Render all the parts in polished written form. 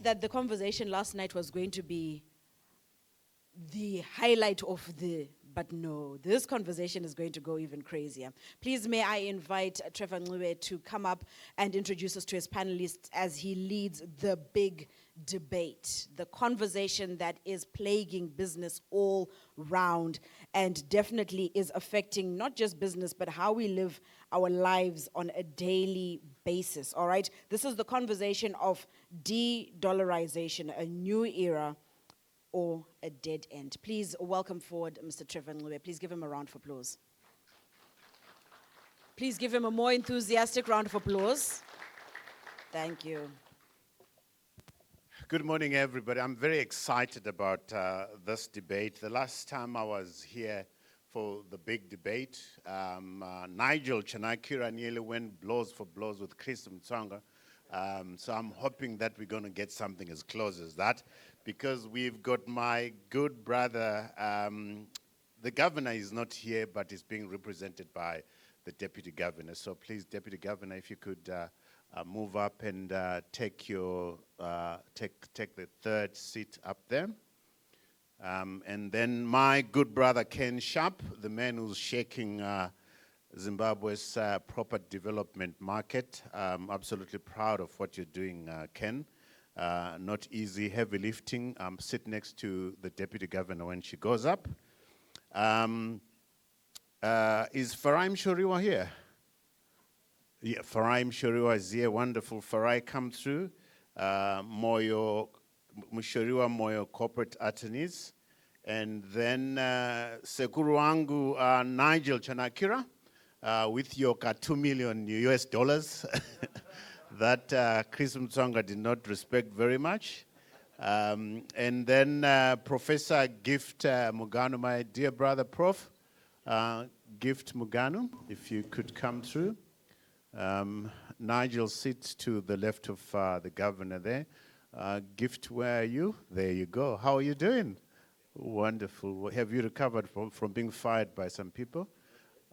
that the conversation last night was going to be the highlight of but no, this conversation is going to go even crazier. Please may I invite Trevor Ncube to come up and introduce us to his panelists as he leads the big debate, the conversation that is plaguing business all round and definitely is affecting not just business, but how we live our lives on a daily basis, all right? This is the conversation of de-dollarisation, a new era, or a dead end. Please welcome forward Mr. Trevor Ncube. Please give him a round of applause. Please give him a more enthusiastic round of applause. Thank you. Good morning, everybody. I'm very excited about this debate. The last time I was here for the big debate, Nigel Chanakira nearly went blows for blows with Chris Mtsonga. So I'm hoping that we're going to get something as close as that, because we've got my good brother, the governor is not here, but is being represented by the deputy governor. So please, deputy governor, if you could move up and take the third seat up there. And then my good brother, Ken Sharpe, the man who's shaking Zimbabwe's property development market. I'm absolutely proud of what you're doing, Ken. Not easy, heavy lifting. Sit next to the deputy governor when she goes up. Is Farai Mshoriwa here? Yeah, Farai Mshoriwa is here. Wonderful. Farai, come through. Mshoriwa Moyo corporate attorneys. And then Sekuru wangu Nigel Chanakira. With your $2 million US that Chris Mtsonga did not respect very much. And then Professor Gift Muganu, my dear brother Prof. Gift Muganu, if you could come through. Nigel sits to the left of the governor there. Gift, where are you? There you go. How are you doing? Wonderful. Have you recovered from being fired by some people?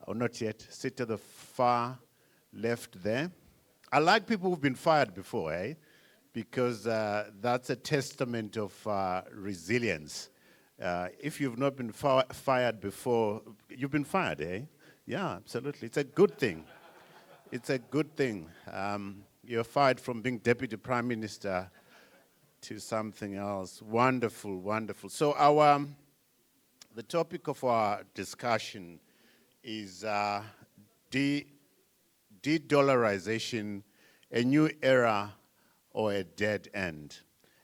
Or not yet? Sit to the far left there. I like people who've been fired before, eh? Because that's a testament of resilience. If you've not been fired before, you've been fired, eh? Yeah, absolutely. It's a good thing. It's a good thing. You're fired from being deputy prime minister to something else. Wonderful, wonderful. So the topic of our discussion is de-dollarisation, a new era or a dead end.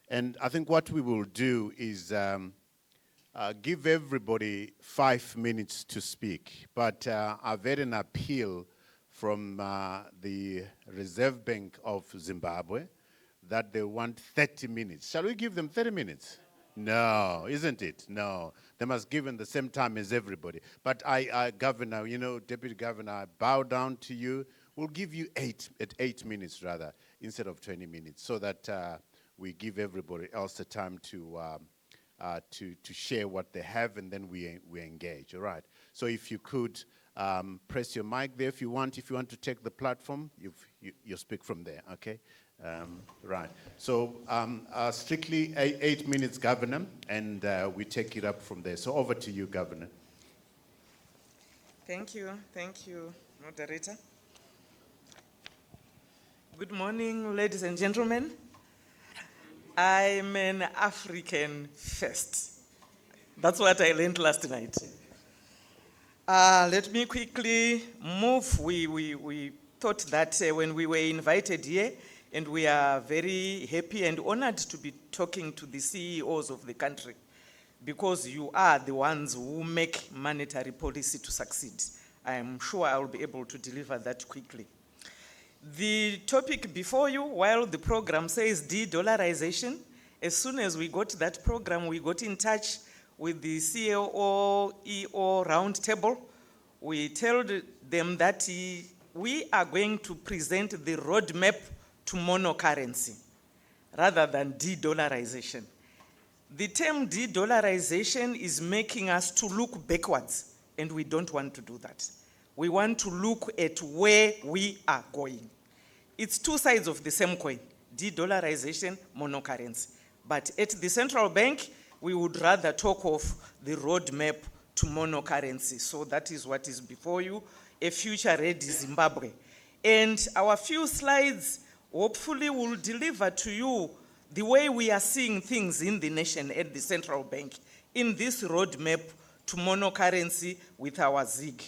And I think what we will do is give everybody 5 minutes to speak. But I've had an appeal from the Reserve Bank of Zimbabwe that they want 30 minutes. Shall we give them 30 minutes? No, isn't it? No. They must give in the same time as everybody. But Governor, Deputy Governor, I bow down to you. We'll give you 8 minutes rather, instead of 20 minutes, so that we give everybody else the time to share what they have, and then we engage, all right? So if you could press your mic there if you want to take the platform, you speak from there, okay? Right. So strictly 8 minutes, Governor, and we take it up from there. So over to you, Governor. Thank you, moderator. Good morning, ladies and gentlemen. I'm an African first. That's what I learned last night. Let me quickly move. We thought that when we were invited here, and we are very happy and honored to be talking to the CEOs of the country, because you are the ones who make monetary policy to succeed. I am sure I will be able to deliver that quickly. The topic before you, while the program says de-dollarisation, as soon as we got that program, we got in touch with the CEO Roundtable. We told them that we are going to present the roadmap to monocurrency rather than de-dollarisation. The term de-dollarisation is making us to look backwards, and we don't want to do that. We want to look at where we are going. It's two sides of the same coin. de-dollarisation, monocurrency. But at the central bank, we would rather talk of the roadmap to monocurrency. So that is what is before you, a future-ready Zimbabwe. And our few slides hopefully will deliver to you the way we are seeing things in the nation at the central bank in this roadmap to monocurrency with our ZIG.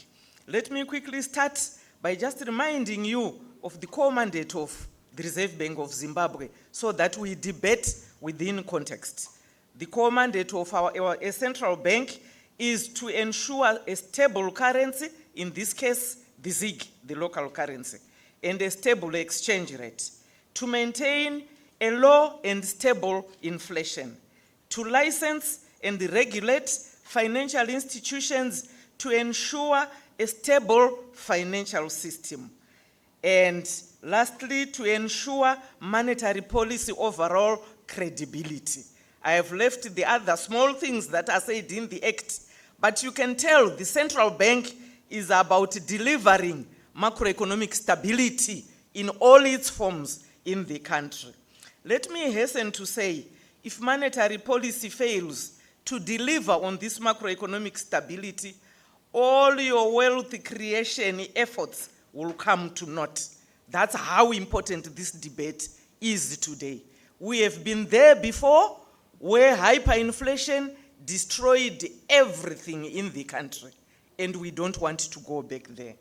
Let me quickly start by just reminding you of the core mandate of the Reserve Bank of Zimbabwe so that we debate within context. The core mandate of our central bank is to ensure a stable currency, in this case, the ZIG, the local currency, and a stable exchange rate, to maintain a low and stable inflation, to license and regulate financial institutions to ensure a stable financial system, and lastly, to ensure monetary policy overall credibility. I have left the other small things that are said in the Act, but you can tell the central bank is about delivering macroeconomic stability in all its forms in the country. Let me hasten to say, if monetary policy fails to deliver on this macroeconomic stability, all your wealth creation efforts will come to naught. That's how important this debate is today. We have been there before, where hyperinflation destroyed everything in the country, and we don't want to go back there.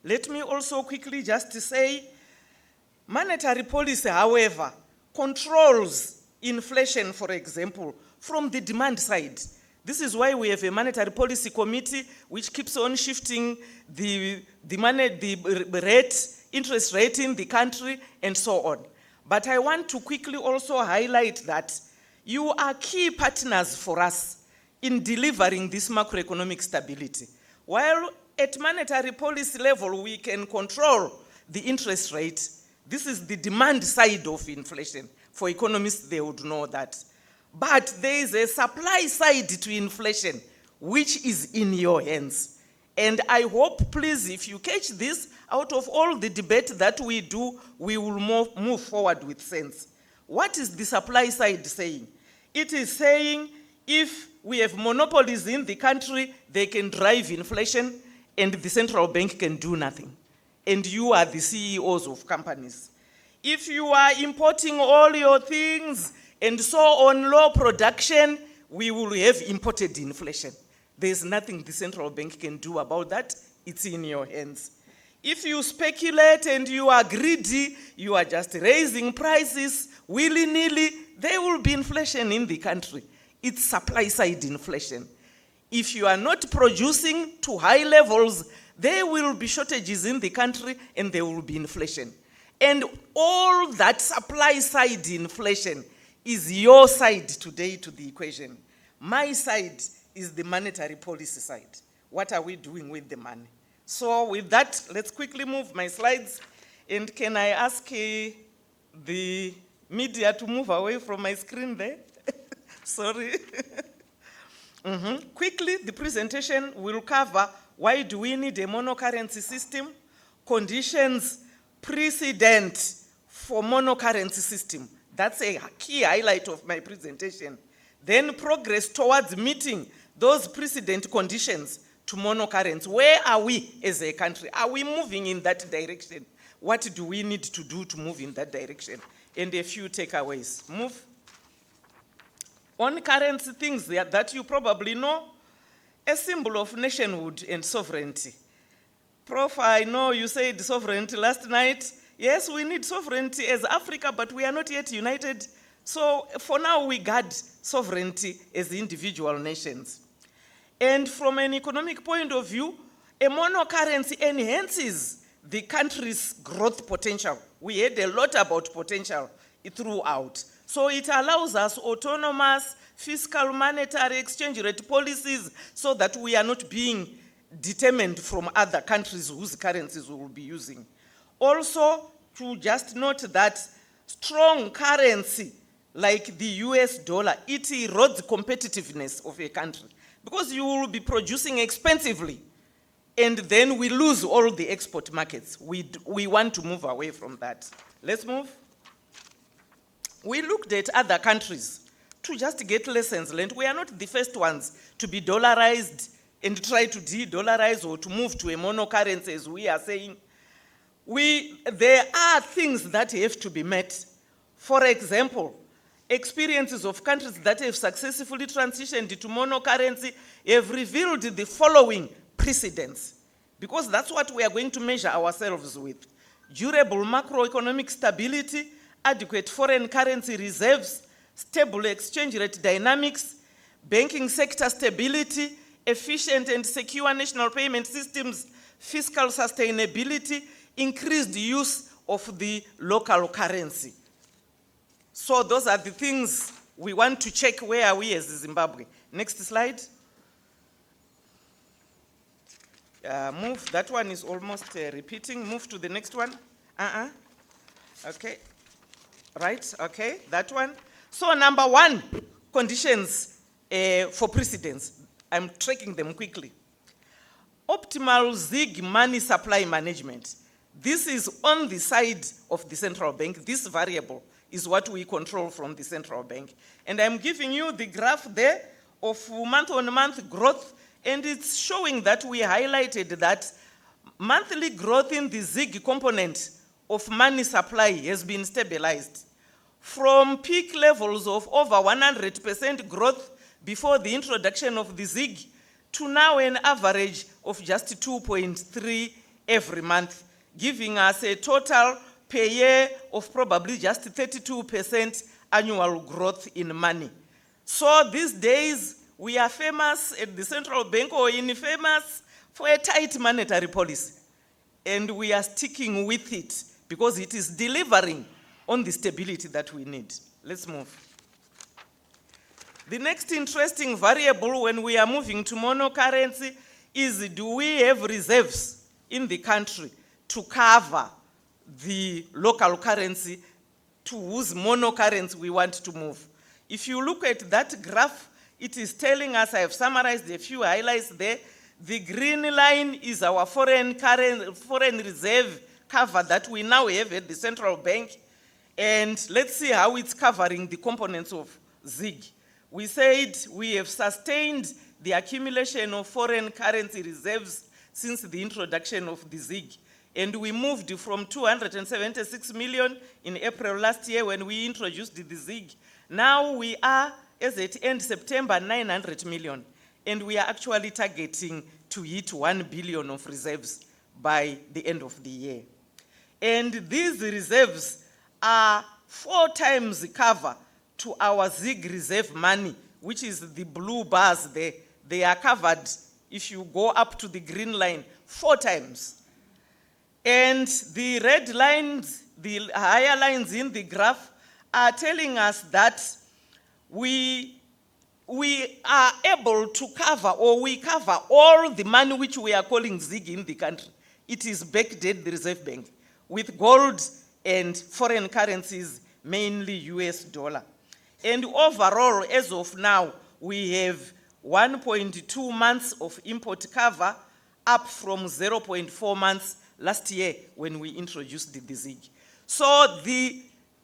Let me also quickly just say, monetary policy, however, controls inflation, for example, from the demand side. This is why we have a monetary policy committee which keeps on shifting the interest rate in the country and so on. But I want to quickly also highlight that you are key partners for us in delivering this macroeconomic stability. While at monetary policy level, we can control the interest rate. This is the demand side of inflation. For economists, they would know that. But there is a supply side to inflation, which is in your hands. And I hope, please, if you catch this, out of all the debate that we do, we will move forward with sense. What is the supply side saying? It is saying if we have monopolies in the country, they can drive inflation and the central bank can do nothing. And you are the CEOs of companies. If you are importing all your things and so on low production, we will have imported inflation. There's nothing the central bank can do about that. It's in your hands. If you speculate and you are greedy, you are just raising prices willy-nilly, there will be inflation in the country. It's supply-side inflation. If you are not producing to high levels, there will be shortages in the country and there will be inflation. And all that supply-side inflation is your side today to the equation. My side is the monetary policy side. What are we doing with the money? So with that, let's quickly move my slides. And can I ask the media to move away from my screen there? Sorry. Quickly, the presentation will cover why do we need a monocurrency system, conditions precedent for monocurrency system. That's a key highlight of my presentation. Then progress towards meeting those precedent conditions to monocurrency. Where are we as a country? Are we moving in that direction? What do we need to do to move in that direction? And a few takeaways. Move. On currency things that you probably know, a symbol of nationhood and sovereignty. Prof, I know you said sovereignty last night. Yes, we need sovereignty as Africa, but we are not yet united. So for now, we guard sovereignty as individual nations. And from an economic point of view, a monocurrency enhances the country's growth potential. We heard a lot about potential throughout. So it allows us autonomous fiscal, monetary, exchange rate policies so that we are not being determined from other countries whose currencies we will be using. Also, to just note that strong currency like the US dollar, it erodes competitiveness of a country because you will be producing expensively and then we lose all the export markets. We want to move away from that. Let's move. we looked at other countries to just get lessons learned. We are not the first ones to be dollarized and try to de-dollarize or to move to a monocurrency, as we are saying. There are things that have to be met. For example, experiences of countries that have successfully transitioned to monocurrency have revealed the following precedents, because that's what we are going to measure ourselves with: durable macroeconomic stability, adequate foreign currency reserves, stable exchange rate dynamics, banking sector stability, efficient and secure national payment systems, fiscal sustainability, increased use of the local currency. So those are the things we want to check. Where are we as Zimbabwe? Next slide. Move, that one is almost repeating. Move to the next one. Okay. Right, okay, that one. So number one, conditions for precedence. I'm tracking them quickly. Optimal ZiG money supply management. This is on the side of the central bank. This variable is what we control from the central bank. And I'm giving you the graph there of month-on-month growth, and it's showing that we highlighted that monthly growth in the ZiG component of money supply has been stabilized. From peak levels of over 100% growth before the introduction of the ZiG to now an average of just 2.3 every month, giving us a total per year of probably just 32% annual growth in money. So these days, we are famous at the central bank, or infamous for a tight monetary policy. And we are sticking with it because it is delivering on the stability that we need. Let's move. The next interesting variable when we are moving to monocurrency is, do we have reserves in the country to cover the local currency to whose monocurrency we want to move? If you look at that graph, it is telling us, I have summarized a few highlights there. The green line is our foreign reserve cover that we now have at the central bank. And let's see how it's covering the components of ZiG. We said we have sustained the accumulation of foreign currency reserves since the introduction of the ZiG. And we moved from 276 million in April last year when we introduced the ZiG. Now we are, as at end September, 900 million. And we are actually targeting to hit 1 billion of reserves by the end of the year. And these reserves are 4 times cover to our ZiG reserve money, which is the blue bars there. They are covered, if you go up to the green line, 4 times. And the red lines, the higher lines in the graph, are telling us that we are able to cover, or we cover all the money which we are calling ZiG in the country. It is backed at the Reserve Bank with gold and foreign currencies, mainly US dollar. And overall, as of now, we have 1.2 months of import cover, up from 0.4 months last year when we introduced the ZiG. So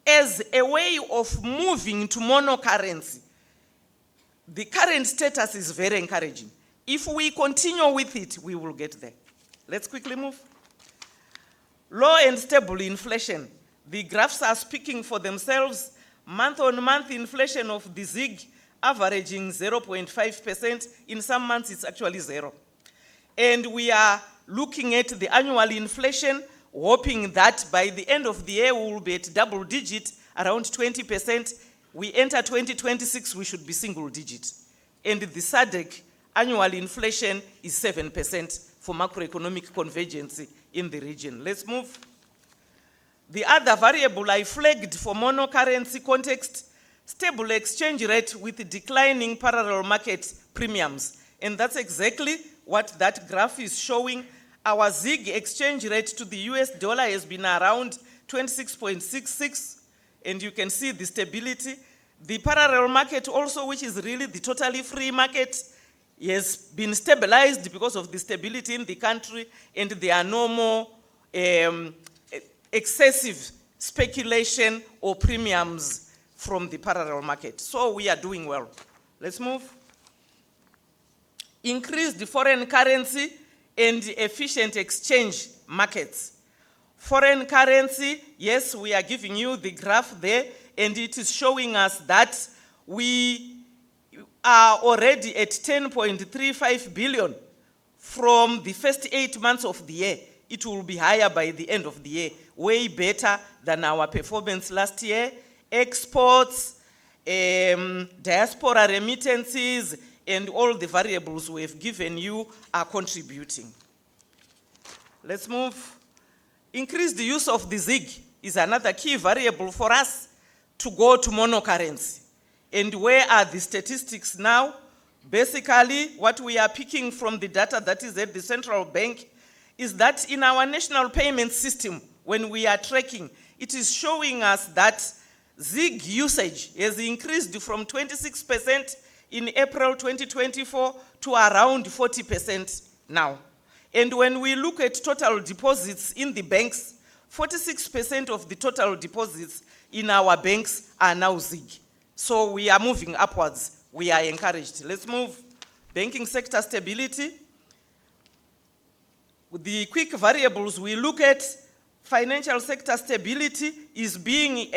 as a way of moving to monocurrency, the current status is very encouraging. If we continue with it, we will get there. Let's quickly move. Low and stable inflation. The graphs are speaking for themselves. Month-on-month inflation of the ZiG averaging 0.5%. In some months, it's actually 0. And we are looking at the annual inflation, hoping that by the end of the year, we will be at double digit, around 20%. We enter 2026, we should be single digit. And the SADC annual inflation is 7% for macroeconomic convergence in the region. Let's move. The other variable I flagged for monocurrency context, stable exchange rate with declining parallel market premiums. And that's exactly what that graph is showing. Our ZiG exchange rate to the US dollar has been around 26.66, and you can see the stability. The parallel market also, which is really the totally free market, has been stabilized because of the stability in the country, and there are no more excessive speculation or premiums from the parallel market. So we are doing well. Let's move. Increase the foreign currency and efficient exchange markets. Foreign currency, yes, we are giving you the graph there, and it is showing us that we are already at 10.35 billion from the first 8 months of the year. It will be higher by the end of the year, way better than our performance last year. Exports, diaspora remittances, and all the variables we have given you are contributing. Let's move. Increase the use of the ZiG is another key variable for us to go to monocurrency. And where are the statistics now? Basically, what we are picking from the data that is at the central bank is that in our national payment system, when we are tracking, it is showing us that ZiG usage has increased from 26% in April 2024 to around 40% now. And when we look at total deposits in the banks, 46% of the total deposits in our banks are now ZiG. So we are moving upwards. We are encouraged. Let's move. Banking sector stability. With the quick variables we look at, financial sector stability is being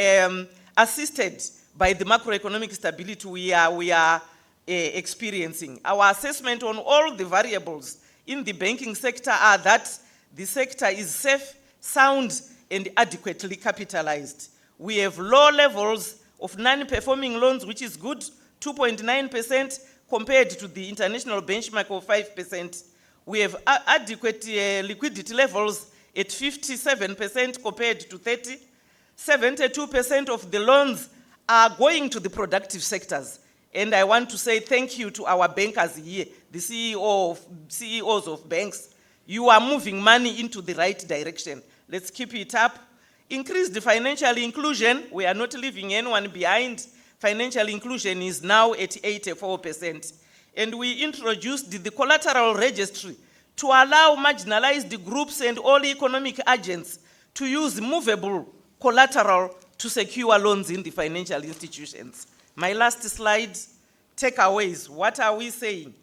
assisted by the macroeconomic stability we are experiencing. Our assessment on all the variables in the banking sector are that the sector is safe, sound, and adequately capitalized. We have low levels of non-performing loans, which is good, 2.9% compared to the international benchmark of 5%. We have adequate liquidity levels at 57% compared to 30%. 72% of the loans are going to the productive sectors. And I want to say thank you to our bankers here, the CEOs of banks. You are moving money into the right direction. Let's keep it up. Increase the financial inclusion. We are not leaving anyone behind. Financial inclusion is now at 84%. And we introduced the collateral registry to allow marginalized groups and all economic agents to use movable collateral to secure loans in the financial institutions. My last slide, takeaways. What are we saying?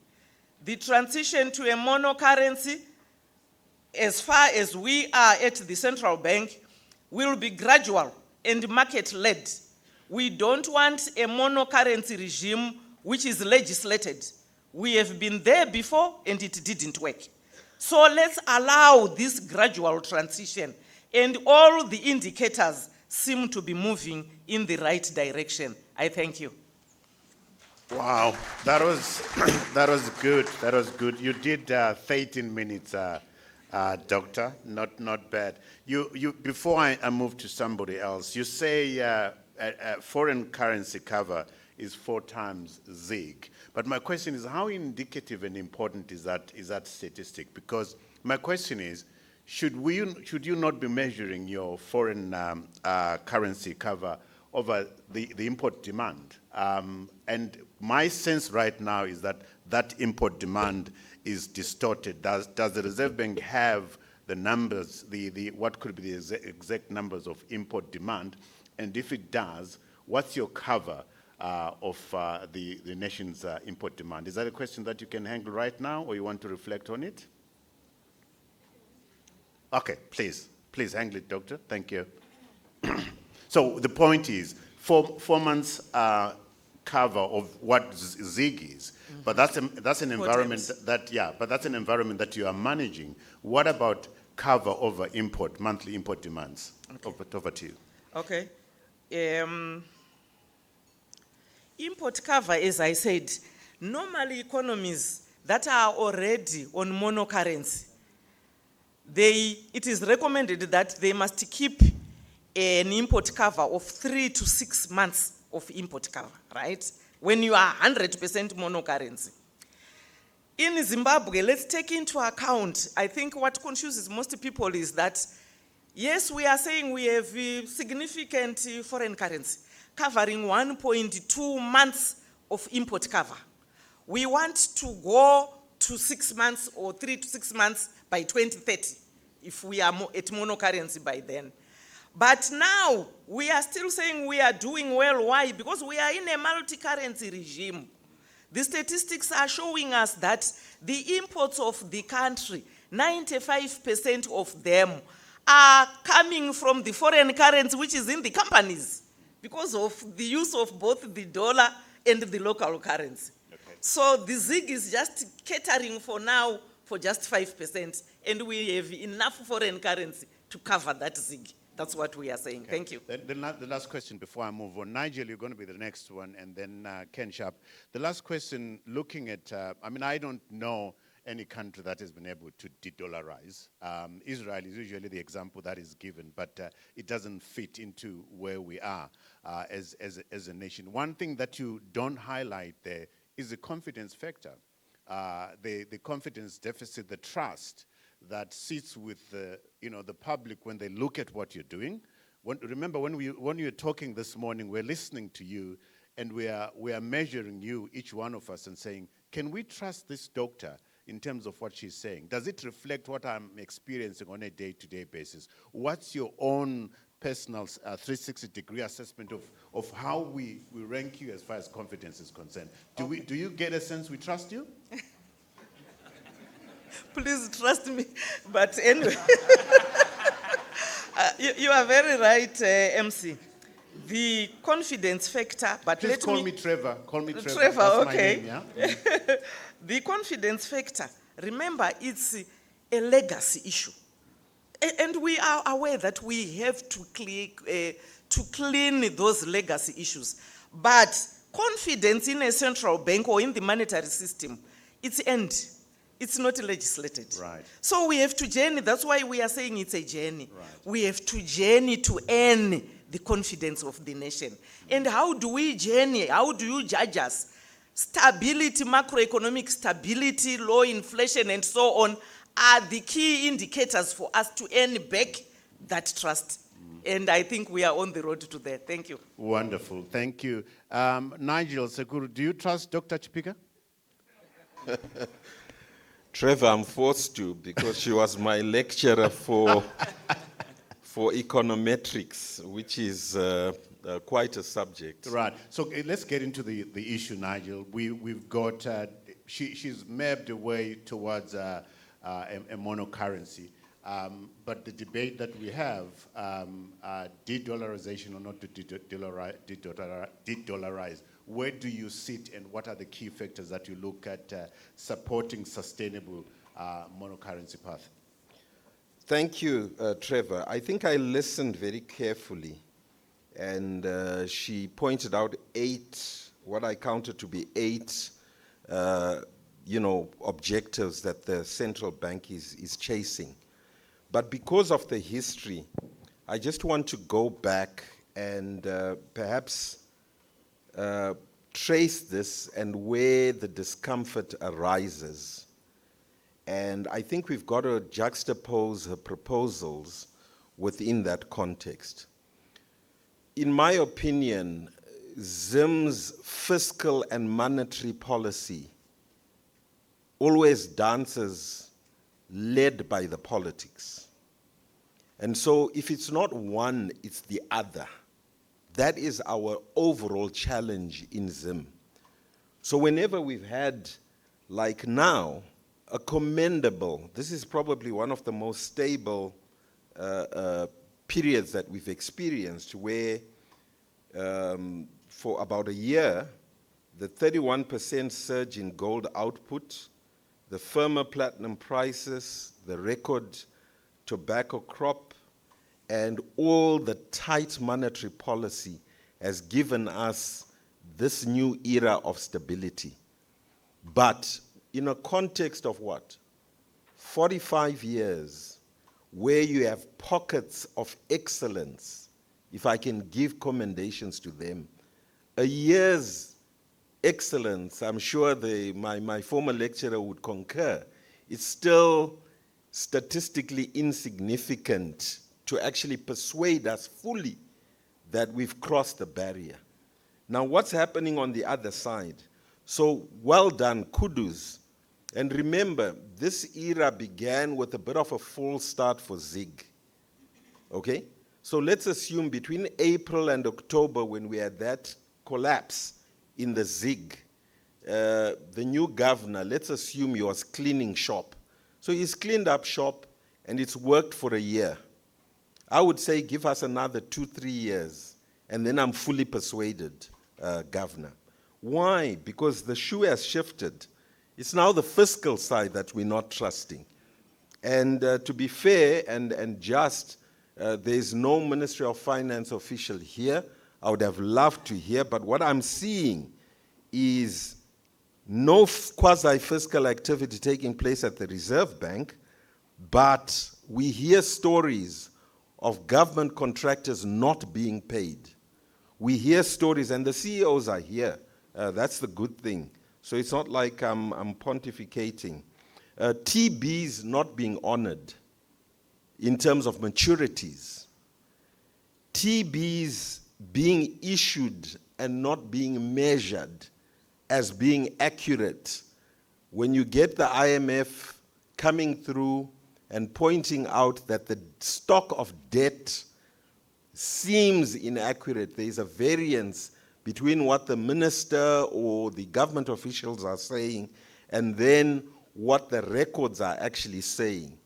The transition to a monocurrency, as far as we are at the central bank, will be gradual and market-led. We don't want a monocurrency regime which is legislated. We have been there before and it didn't work. So let's allow this gradual transition, and all the indicators seem to be moving in the right direction. I thank you. Wow, that was good. That was good. You did 13 minutes, Doctor. Not bad. You before I move to somebody else, you say foreign currency cover is 4 times ZiG. But my question is, how indicative and important is that statistic? Because my question is, should you not be measuring your foreign currency cover over the import demand? And my sense right now is that import demand is distorted. Does the Reserve Bank have the numbers, what could be the exact numbers of import demand? And if it does, what's your cover of the nation's import demand? Is that a question that you can handle right now, or you want to reflect on it? Okay, please handle it, Doctor. Thank you. So the point is, 4 months cover of what ZiG is, but that's an environment that's an environment that you are managing. What about cover over monthly import demands? Okay. Over to you. Okay. Import cover, as I said, normally economies that are already on monocurrency, it is recommended that they must keep an import cover of 3 to 6 months of import cover, right? When you are 100% monocurrency. In Zimbabwe, let's take into account, I think what confuses most people is that, yes, we are saying we have significant foreign currency, covering 1.2 months of import cover. We want to go to 6 months or 3 to 6 months by 2030, if we are at monocurrency by then. But now, we are still saying we are doing well. Why? Because we are in a multi-currency regime. The statistics are showing us that the imports of the country, 95% of them are coming from the foreign currency, which is in the companies, because of the use of both the dollar and the local currency. Okay. So the ZIG is just catering for now for just 5%, and we have enough foreign currency to cover that ZIG. That's what we are saying. Okay. Thank you. The last question before I move on. Nigel, you're going to be the next one, and then Ken Sharpe. The last question, looking at, I don't know any country that has been able to de-dollarize. Israel is usually the example that is given, but it doesn't fit into where we are as a nation. One thing that you don't highlight there is the confidence factor, the confidence deficit, the trust that sits with the public when they look at what you're doing. Remember, when you were talking this morning, we're listening to you, and we are measuring you, each one of us, and saying, can we trust this doctor in terms of what she's saying? Does it reflect what I'm experiencing on a day-to-day basis? What's your own personal 360-degree assessment of how we rank you as far as confidence is concerned? Do you get a sense we trust you? Please trust me. But anyway, you are very right, MC. The confidence factor, but Please call me Trevor. Call me Trevor. Trevor, That's okay. my name, yeah? The confidence factor, remember, it's a legacy issue. And we are aware that we have to clean those legacy issues. But confidence in a central bank or in the monetary system, it's end. It's not legislated. Right. So we have to journey. That's why we are saying it's a journey. Right. We have to journey to earn the confidence of the nation. And how do we journey? How do you judge us? Stability, macroeconomic stability, low inflation, and so on are the key indicators for us to earn back that trust. And I think we are on the road to that. Thank you. Wonderful. Thank you. Nigel Sekuru, do you trust Dr. Chipika? Trevor, I'm forced to, because she was my lecturer for econometrics, which is quite a subject. Right. So let's get into the issue, Nigel. We've got, she's mapped a way towards a monocurrency. But the debate that we have, de-dollarization or not to de-dollarize, where do you sit and what are the key factors that you look at supporting sustainable monocurrency path? Thank you, Trevor. I think I listened very carefully, and she pointed out what I counted to be eight, objectives that the central bank is chasing. But because of the history, I just want to go back and perhaps trace this and where the discomfort arises. And I think we've got to juxtapose her proposals within that context. In my opinion, Zim's fiscal and monetary policy always dances led by the politics. And so if it's not one, it's the other. That is our overall challenge in Zim. So whenever we've had, like now, a commendable, this is probably one of the most stable periods that we've experienced, where for about a year, the 31% surge in gold output, the firmer platinum prices, the record tobacco crop, and all the tight monetary policy has given us this new era of stability. But in a context of what? 45 years where you have pockets of excellence, if I can give commendations to them. A year's excellence, I'm sure my former lecturer would concur, it's still statistically insignificant to actually persuade us fully that we've crossed the barrier. Now, what's happening on the other side? So, well done, kudos. And remember, this era began with a bit of a false start for ZIG. Okay? So let's assume between April and October, when we had that collapse in the ZIG, the new governor, let's assume he was cleaning shop. So he's cleaned up shop and it's worked for a year. I would say give us another 2-3 years and then I'm fully persuaded, Governor. Why? Because the shoe has shifted. It's now the fiscal side that we're not trusting. And to be fair and just, there's no Ministry of Finance official here. I would have loved to hear, but what I'm seeing is no quasi-fiscal activity taking place at the Reserve Bank, but we hear stories of government contractors not being paid. We hear stories, and the CEOs are here. That's the good thing. So it's not like I'm pontificating. TBs not being honored in terms of maturities. TBs being issued and not being measured as being accurate. When you get the IMF coming through and pointing out that the stock of debt seems inaccurate, there is a variance between what the minister or the government officials are saying and then what the records are actually saying,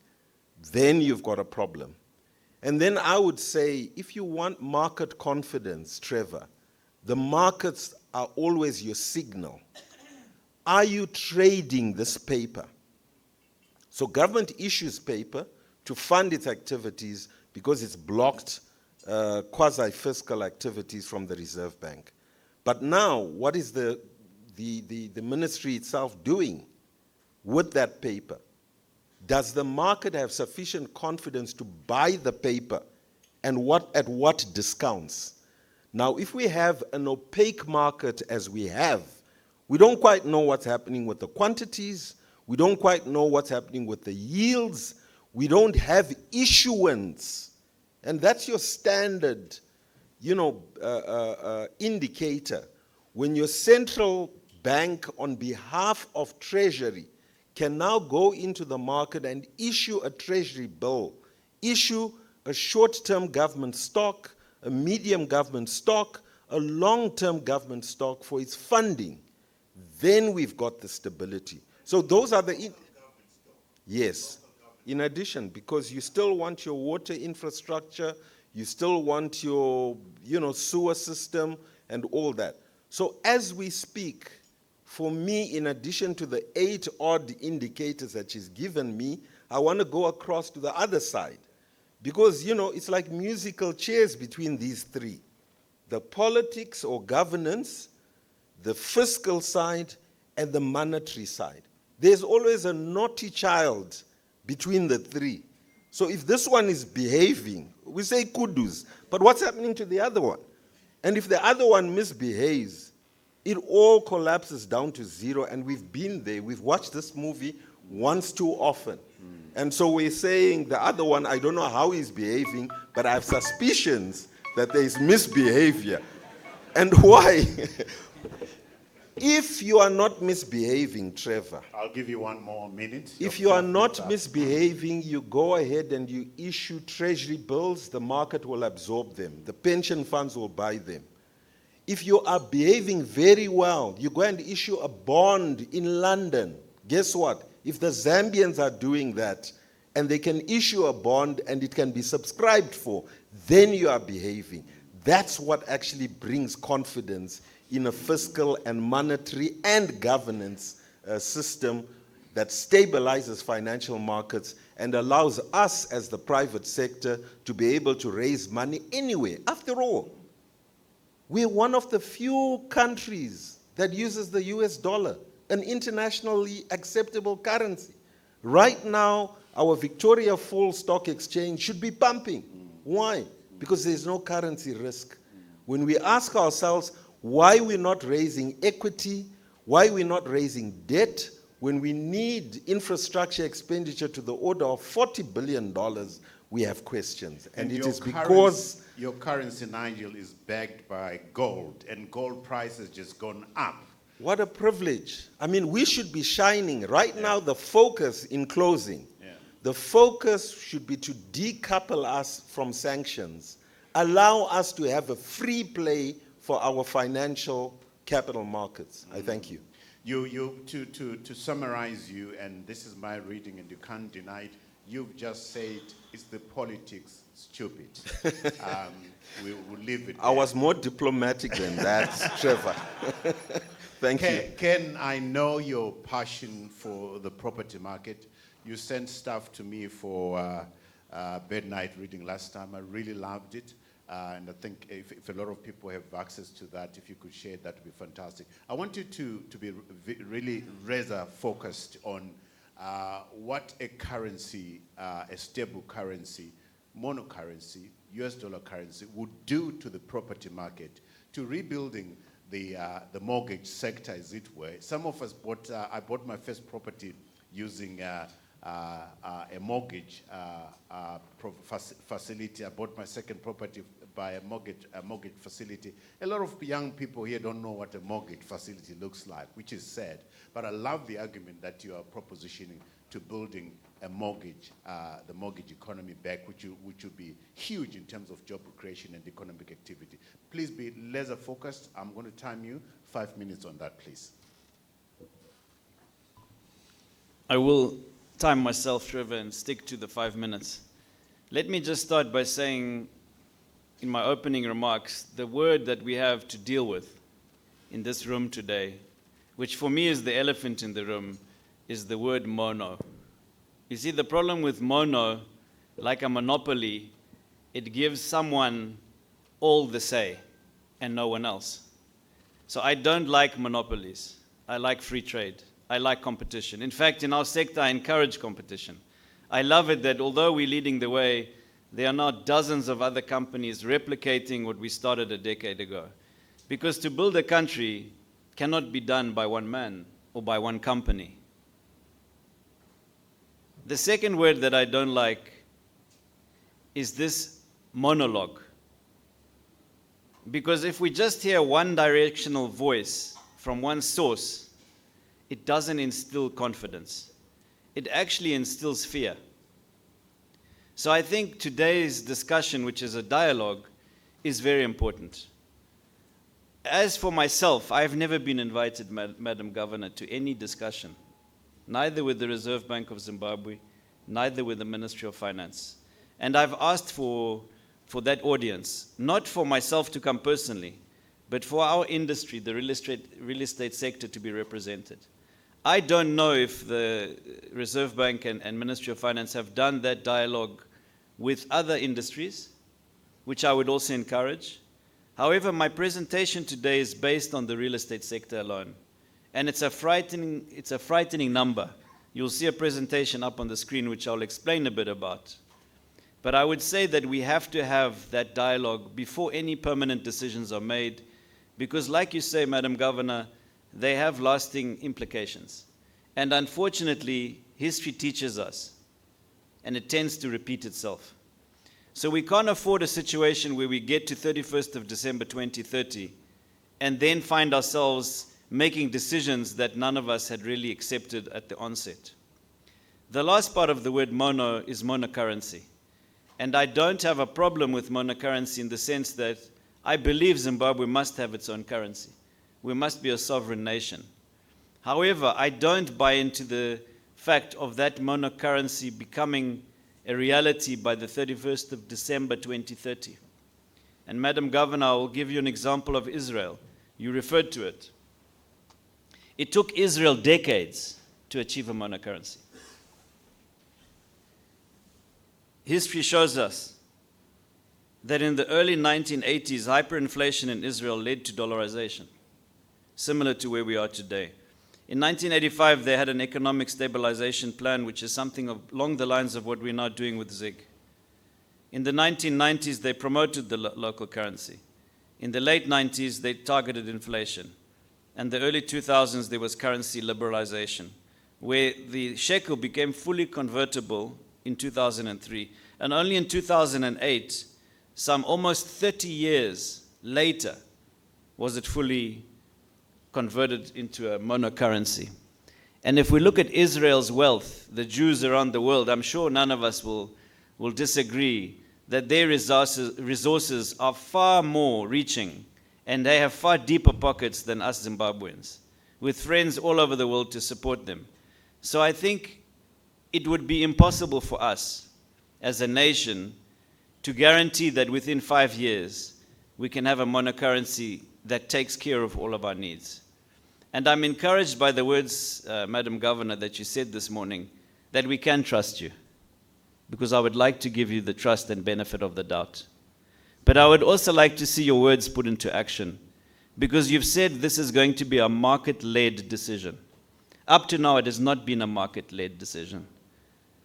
then you've got a problem. And then I would say, if you want market confidence, Trevor, the markets are always your signal. Are you trading this paper? So government issues paper to fund its activities because it's blocked quasi-fiscal activities from the Reserve Bank. But now, what is the ministry itself doing with that paper? Does the market have sufficient confidence to buy the paper, and at what discounts? Now, if we have an opaque market as we have, we don't quite know what's happening with the quantities, we don't quite know what's happening with the yields, we don't have issuance, and that's your standard, indicator. When your central bank, on behalf of Treasury, can now go into the market and issue a Treasury bill, issue a short-term government stock, a medium government stock, a long-term government stock for its funding, then we've got the stability. So those are the... Yes, in addition, because you still want your water infrastructure, you still want your sewer system and all that. So as we speak, for me, in addition to the 8 odd indicators that she's given me, I want to go across to the other side. Because, it's like musical chairs between these three. The politics or governance, the fiscal side, and the monetary side. There's always a naughty child between the three. So if this one is behaving, we say kudos, but what's happening to the other one? And if the other one misbehaves, it all collapses down to zero, and we've been there. We've watched this movie once too often. And so we're saying the other one, I don't know how he's behaving, but I have suspicions that there is misbehavior. And why? If you are not misbehaving, Trevor. I'll give you 1 more minute. If you are not misbehaving, you go ahead and you issue Treasury bills, the market will absorb them. The pension funds will buy them. If you are behaving very well, you go and issue a bond in London. Guess what? If the Zambians are doing that, and they can issue a bond and it can be subscribed for, then you are behaving. That's what actually brings confidence in a fiscal and monetary and governance system that stabilizes financial markets and allows us as the private sector to be able to raise money anywhere. After all, we're one of the few countries that uses the US dollar, an internationally acceptable currency. Right now, our Victoria Falls Stock Exchange should be pumping. Why? Because there's no currency risk. When we ask ourselves why we're not raising equity, why we're not raising debt, when we need infrastructure expenditure to the order of $40 billion, we have questions. And it is because... Your currency, Nigel, is backed by gold, and gold price has just gone up. What a privilege. I mean, we should be shining. Right now, the focus, in closing, the focus should be to decouple us from sanctions. allow us to have a free play for our financial capital markets. I thank you. To summarize you, and this is my reading and you can't deny it, you've just said it's the politics stupid. We will leave it there. I was more diplomatic than that, Trevor. Thank you. Ken, I know your passion for the property market. You sent stuff to me for bed night reading last time. I really loved it. And I think if a lot of people have access to that, if you could share, that would be fantastic. I want you to be really razor focused on what a currency, a stable currency, monocurrency, US dollar currency would do to the property market, to rebuilding the mortgage sector, as it were. Some of us bought, I bought my first property using a mortgage facility. I bought my second property by a mortgage facility. A lot of young people here don't know what a mortgage facility looks like, which is sad. But I love the argument that you are propositioning to building a mortgage, the mortgage economy back, which would be huge in terms of job creation and economic activity. Please be laser focused. I'm going to time you 5 minutes on that, please. I will time myself, Trevor, and stick to the 5 minutes. Let me just start by saying, in my opening remarks, the word that we have to deal with in this room today, which for me is the elephant in the room, is the word mono. You see, the problem with mono, like a monopoly, it gives someone all the say and no one else. So I don't like monopolies. I like free trade. I like competition. In fact, in our sector, I encourage competition. I love it that although we're leading the way, there are now dozens of other companies replicating what we started a decade ago. Because to build a country cannot be done by one man or by one company. The second word that I don't like is this monologue. Because if we just hear one directional voice from one source, it doesn't instill confidence. It actually instills fear. So I think today's discussion, which is a dialogue, is very important. As for myself, I've never been invited, Madam Governor, to any discussion, neither with the Reserve Bank of Zimbabwe, neither with the Ministry of Finance. And I've asked for that audience, not for myself to come personally, but for our industry, the real estate sector, to be represented. I don't know if the Reserve Bank and Ministry of Finance have done that dialogue with other industries, which I would also encourage. However, my presentation today is based on the real estate sector alone. And it's a frightening number. You'll see a presentation up on the screen, which I'll explain a bit about. But I would say that we have to have that dialogue before any permanent decisions are made, because like you say, Madam Governor, they have lasting implications. And unfortunately, history teaches us, and it tends to repeat itself. So we can't afford a situation where we get to 31st of December 2030 and then find ourselves making decisions that none of us had really accepted at the onset. The last part of the word mono is monocurrency. And I don't have a problem with monocurrency in the sense that I believe Zimbabwe must have its own currency. We must be a sovereign nation. However, I don't buy into the fact of that monocurrency becoming a reality by the 31st of December 2030. And Madam Governor, I will give you an example of Israel. You referred to it. It took Israel decades to achieve a monocurrency. History shows us that in the early 1980s, hyperinflation in Israel led to dollarization, similar to where we are today. In 1985, they had an economic stabilization plan, which is something along the lines of what we're now doing with ZIG. In the 1990s, they promoted the local currency. In the late 90s, they targeted inflation. And the early 2000s, there was currency liberalization, where the shekel became fully convertible in 2003. And only in 2008, some almost 30 years later, was it fully converted into a monocurrency. And if we look at Israel's wealth, the Jews around the world, I'm sure none of us will disagree that their resources are far more reaching and they have far deeper pockets than us Zimbabweans, with friends all over the world to support them. So I think it would be impossible for us as a nation to guarantee that within 5 years we can have a monocurrency that takes care of all of our needs. And I'm encouraged by the words, Madam Governor, that you said this morning, that we can trust you, because I would like to give you the trust and benefit of the doubt. But I would also like to see your words put into action, because you've said this is going to be a market-led decision. Up to now, it has not been a market-led decision.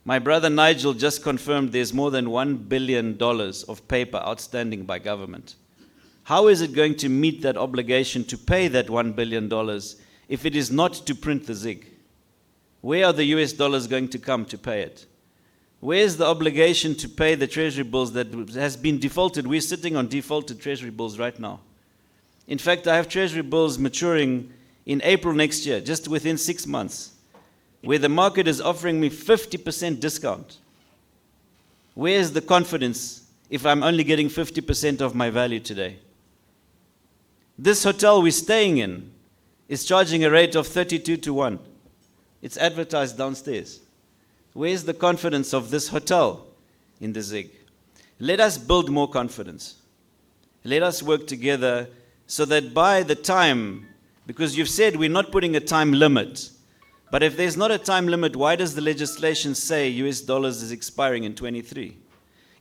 My brother Nigel just confirmed there's more than $1 billion of paper outstanding by government. How is it going to meet that obligation to pay that $1 billion if it is not to print the ZiG? Where are the US dollars going to come to pay it? Where's the obligation to pay the treasury bills that has been defaulted? We're sitting on defaulted treasury bills right now. In fact, I have treasury bills maturing in April next year, just within 6 months, where the market is offering me 50% discount. Where's the confidence if I'm only getting 50% of my value today? This hotel we're staying in is charging a rate of 32-1. It's advertised downstairs. Where's the confidence of this hotel in the ZiG? Let us build more confidence. Let us work together so that by the time, because you've said we're not putting a time limit, but if there's not a time limit, why does the legislation say US dollars is expiring in 23?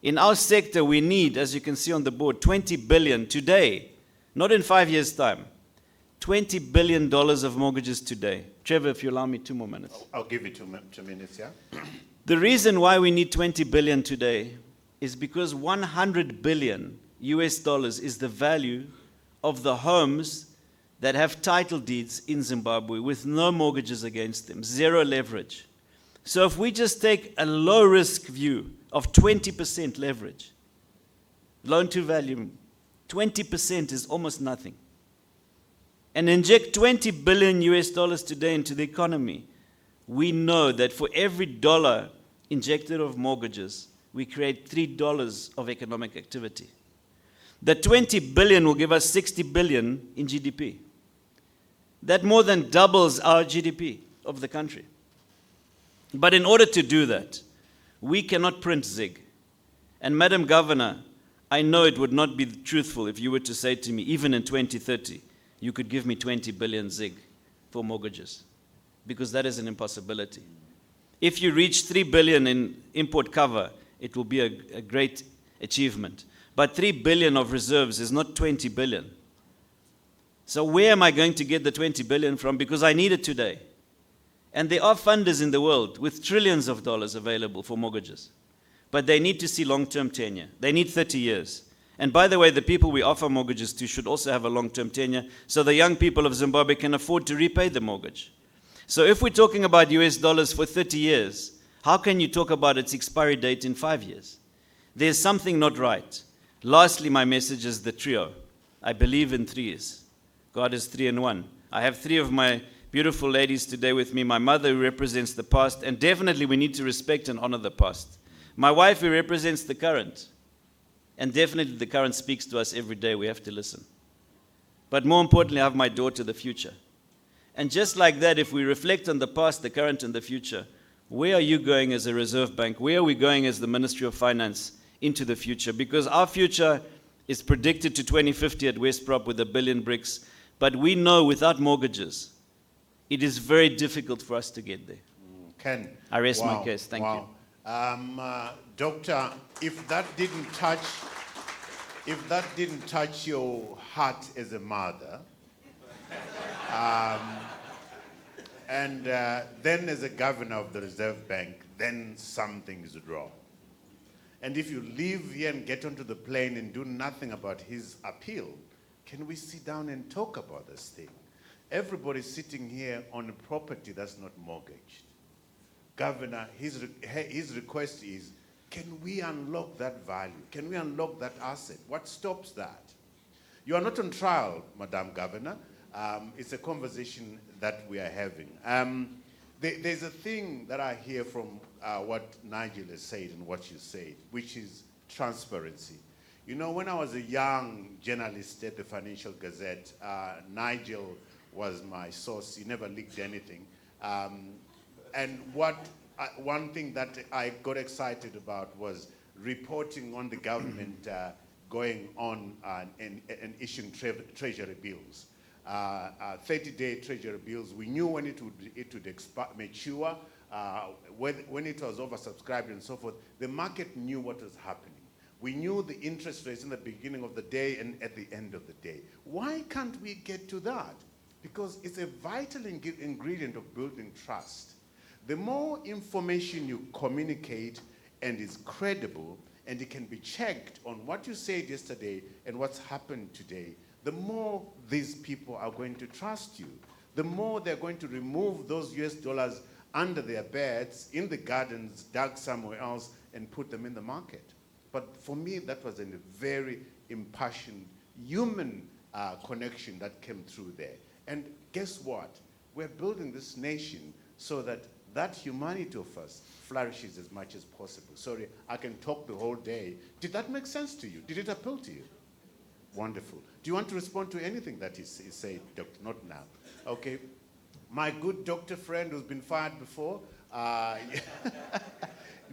In our sector, we need, as you can see on the board, 20 billion today, not in 5 years' time. $20 billion of mortgages today. Trevor, if you allow me 2 more minutes. I'll give you 2 minutes, yeah? The reason why we need 20 billion today is because 100 billion US dollars is the value of the homes that have title deeds in Zimbabwe with no mortgages against them, zero leverage. So if we just take a low risk view of 20% leverage, loan to value, 20% is almost nothing, and inject 20 billion US dollars today into the economy, we know that for every dollar injected of mortgages, we create $3 of economic activity. The 20 billion will give us 60 billion in GDP. That more than doubles our GDP of the country. But in order to do that, we cannot print ZiG. And Madam Governor, I know it would not be truthful if you were to say to me, even in 2030, you could give me 20 billion ZiG for mortgages, because that is an impossibility. If you reach 3 billion in import cover, it will be a great achievement. But 3 billion of reserves is not 20 billion. So where am I going to get the 20 billion from? Because I need it today. And there are funders in the world with trillions of dollars available for mortgages. But they need to see long-term tenure. They need 30 years. And by the way, the people we offer mortgages to should also have a long-term tenure, so the young people of Zimbabwe can afford to repay the mortgage. So if we're talking about US dollars for 30 years, how can you talk about its expiry date in 5 years? There's something not right. Lastly, my message is the trio. I believe in threes. God is 3 in 1. I have 3 of my beautiful ladies today with me. My mother, who represents the past, and definitely we need to respect and honor the past. My wife, who represents the current. And definitely the current speaks to us every day. We have to listen. But more importantly, I have my daughter, the future. And just like that, if we reflect on the past, the current, and the future, where are you going as a Reserve Bank? Where are we going as the Ministry of Finance into the future? Because our future is predicted to 2050 at Westprop with 1 billion bricks. But we know without mortgages, it is very difficult for us to get there. Ken. I rest my case. Thank you. Doctor, if that didn't touch your heart as a mother, and then as a governor of the Reserve Bank, then something is wrong. And if you leave here and get onto the plane and do nothing about his appeal, can we sit down and talk about this thing? Everybody's sitting here on a property that's not mortgaged. Governor, his request is, can we unlock that value? Can we unlock that asset? What stops that? You are not on trial, Madam Governor. It's a conversation that we are having. There's a thing that I hear from what Nigel has said and what you said, which is transparency. You know, when I was a young journalist at the Financial Gazette, Nigel was my source. He never leaked anything. And one thing that I got excited about was reporting on the government going on and issuing treasury bills. 30-day treasury bills. We knew when it would mature, when it was oversubscribed and so forth. The market knew what was happening. We knew the interest rates in the beginning of the day and at the end of the day. Why can't we get to that? Because it's a vital ingredient of building trust. The more information you communicate and is credible, and it can be checked on what you said yesterday and what's happened today, the more these people are going to trust you. The more they're going to remove those US dollars under their beds, in the gardens, dug somewhere else, and put them in the market. But for me, that was a very impassioned human connection that came through there. And guess what? We're building this nation so that that humanity of us flourishes as much as possible. Sorry, I can talk the whole day. Did that make sense to you? Did it appeal to you? Wonderful. Do you want to respond to anything that is said, Doctor? Not now. Okay. My good doctor friend who's been fired before,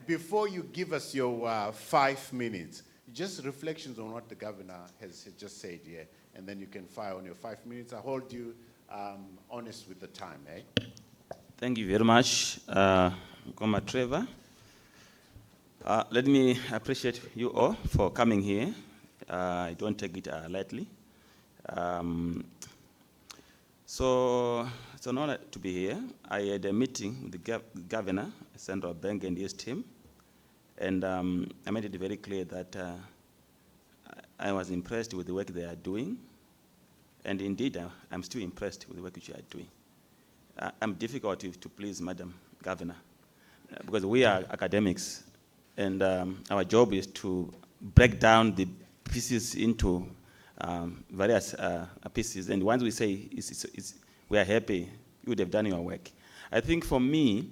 before you give us your 5 minutes, just reflections on what the governor has just said here, and then you can fire on your 5 minutes. I hold you honest with the time, eh? Thank you very much, Comrade Trevor. Let me appreciate you all for coming here. I don't take it lightly. So it's an honor to be here. I had a meeting with the governor, Central Bank, and his team, and I made it very clear that I was impressed with the work they are doing, and indeed I'm still impressed with the work which you are doing. I'm difficult to please Madam Governor, because we are academics, and our job is to break down the pieces into various pieces, and once we say we are happy, you would have done your work. I think for me,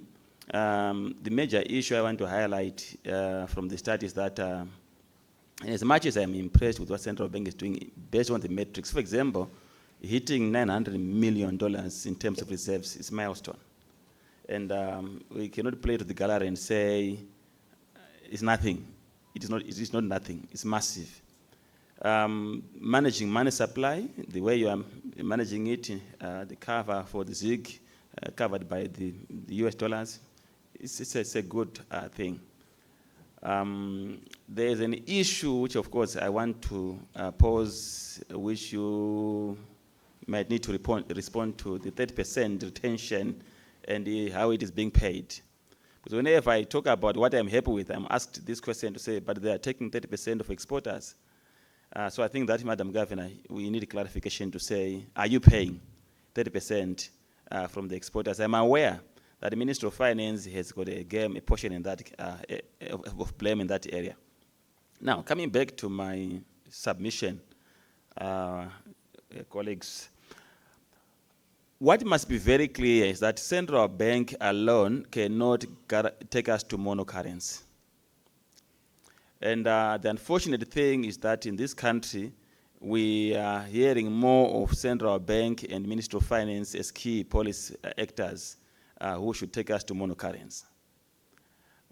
the major issue I want to highlight from the start is that as much as I'm impressed with what Central Bank is doing based on the metrics, for example, hitting $900 million in terms of reserves is a milestone. And we cannot play to the gallery and say it's nothing. It is not nothing, it's massive. Managing money supply, the way you are managing it, the cover for the ZIG covered by the US dollars, it's a good thing. There is an issue which, of course, I want to pose, which you might need to respond to, the 30% retention and how it is being paid. Because whenever I talk about what I'm happy with, I'm asked this question to say, but they are taking 30% of exporters. So I think that, Madam Governor, we need clarification to say, are you paying 30% from the exporters? I'm aware that the Minister of Finance has got a portion in that, of blame in that area. Now, coming back to my submission, colleagues, what must be very clear is that Central Bank alone cannot take us to monocurrency. And the unfortunate thing is that in this country, we are hearing more of Central Bank and Minister of Finance as key policy actors who should take us to monocurrency.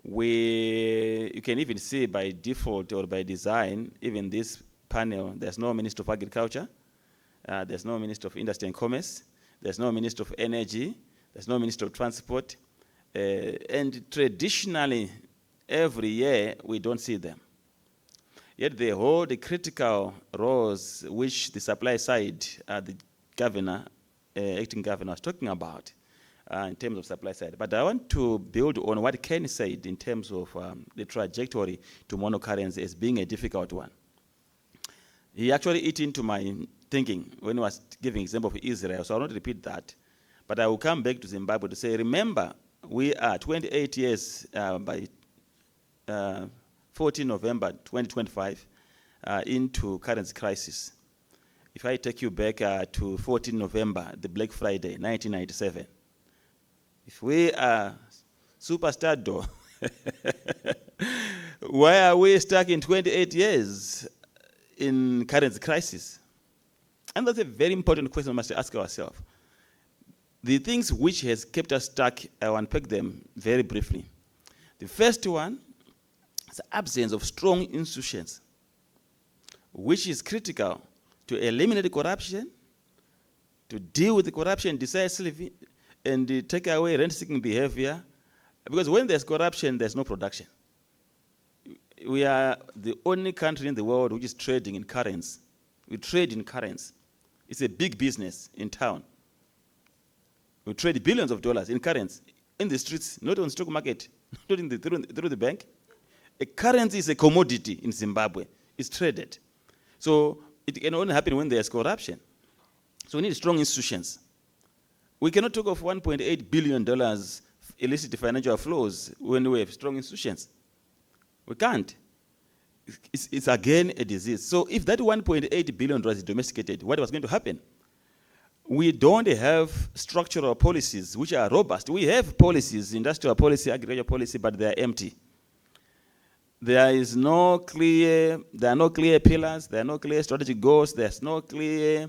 You can even see by default or by design, even this panel, there's no Minister of Agriculture, there's no Minister of Industry and Commerce, there's no Minister of Energy, there's no Minister of Transport, and traditionally, every year, we don't see them. Yet they hold the critical roles which the supply side, the governor, acting governor, was talking about in terms of supply side. But I want to build on what Ken said in terms of the trajectory to monocurrency as being a difficult one. He actually ate into my thinking when he was giving example of Israel, so I will not repeat that. But I will come back to Zimbabwe to say, remember, we are 28 years by 14 November 2025 into currency crisis. If I take you back to 14 November, the Black Friday, 1997, if we are superstar, Why are we stuck in 28 years in currency crisis? And that's a very important question we must ask ourselves. The things which has kept us stuck, I will unpack them very briefly. The first one is the absence of strong institutions, which is critical to eliminate corruption, to deal with the corruption decisively, and take away rent-seeking behavior. Because when there's corruption, there's no production. We are the only country in the world which is trading in currency. We trade in currency. It's a big business in town. We trade billions of dollars in currency, in the streets, not on the stock market, not in through the bank. A currency is a commodity in Zimbabwe. It's traded. So it can only happen when there's corruption. So we need strong institutions. We cannot talk of $1.8 billion illicit financial flows when we have strong institutions. We can't. It's again a disease. So if that $1.8 billion is domesticated, what was going to happen? We don't have structural policies which are robust. We have policies, industrial policy, agricultural policy, but they are empty. There are no clear pillars, there are no clear strategic goals, there's no clear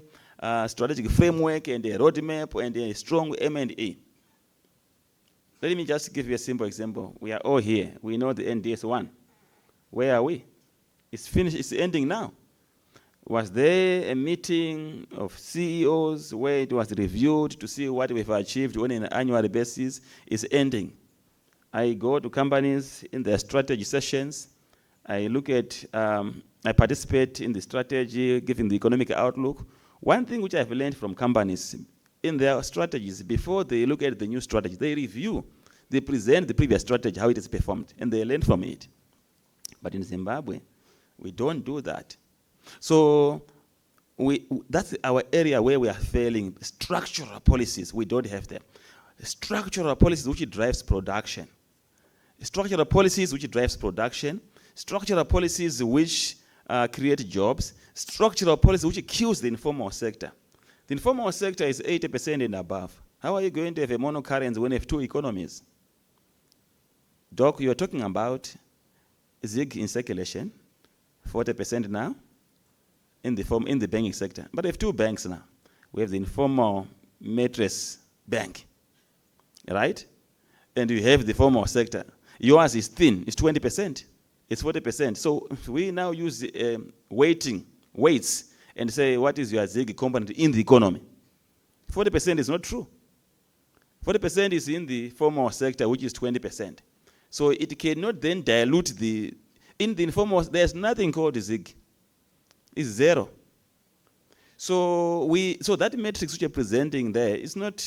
strategic framework and a roadmap and a strong M&E. Let me just give you a simple example. We are all here. We know the NDS 1. Where are we? It's finished, it's ending now. Was there a meeting of CEOs where it was reviewed to see what we've achieved on an annual basis? It's ending. I go to companies in their strategy sessions. I look at, I participate in the strategy, giving the economic outlook. One thing which I've learned from companies in their strategies, before they look at the new strategy, they review, they present the previous strategy, how it is performed, and they learn from it. But in Zimbabwe, we don't do that. So that's our area where we are failing. Structural policies, we don't have them. Structural policies which drives production. Structural policies which drives production. Structural policies which create jobs. Structural policies which kills the informal sector. The informal sector is 80% and above. How are you going to have a monocurrency when you have two economies? Doc, you are talking about ZiG in circulation, 40% now, in the banking sector. But we have two banks now. We have the informal mattress bank, right? And you have the formal sector. Yours is thin, it's 20%, it's 40%. So we now use weights and say, what is your ZiG component in the economy? 40% is not true. 40% is in the formal sector, which is 20%. So it cannot then dilute in the informal, there's nothing called ZiG. It's zero. So that matrix which you're presenting there is not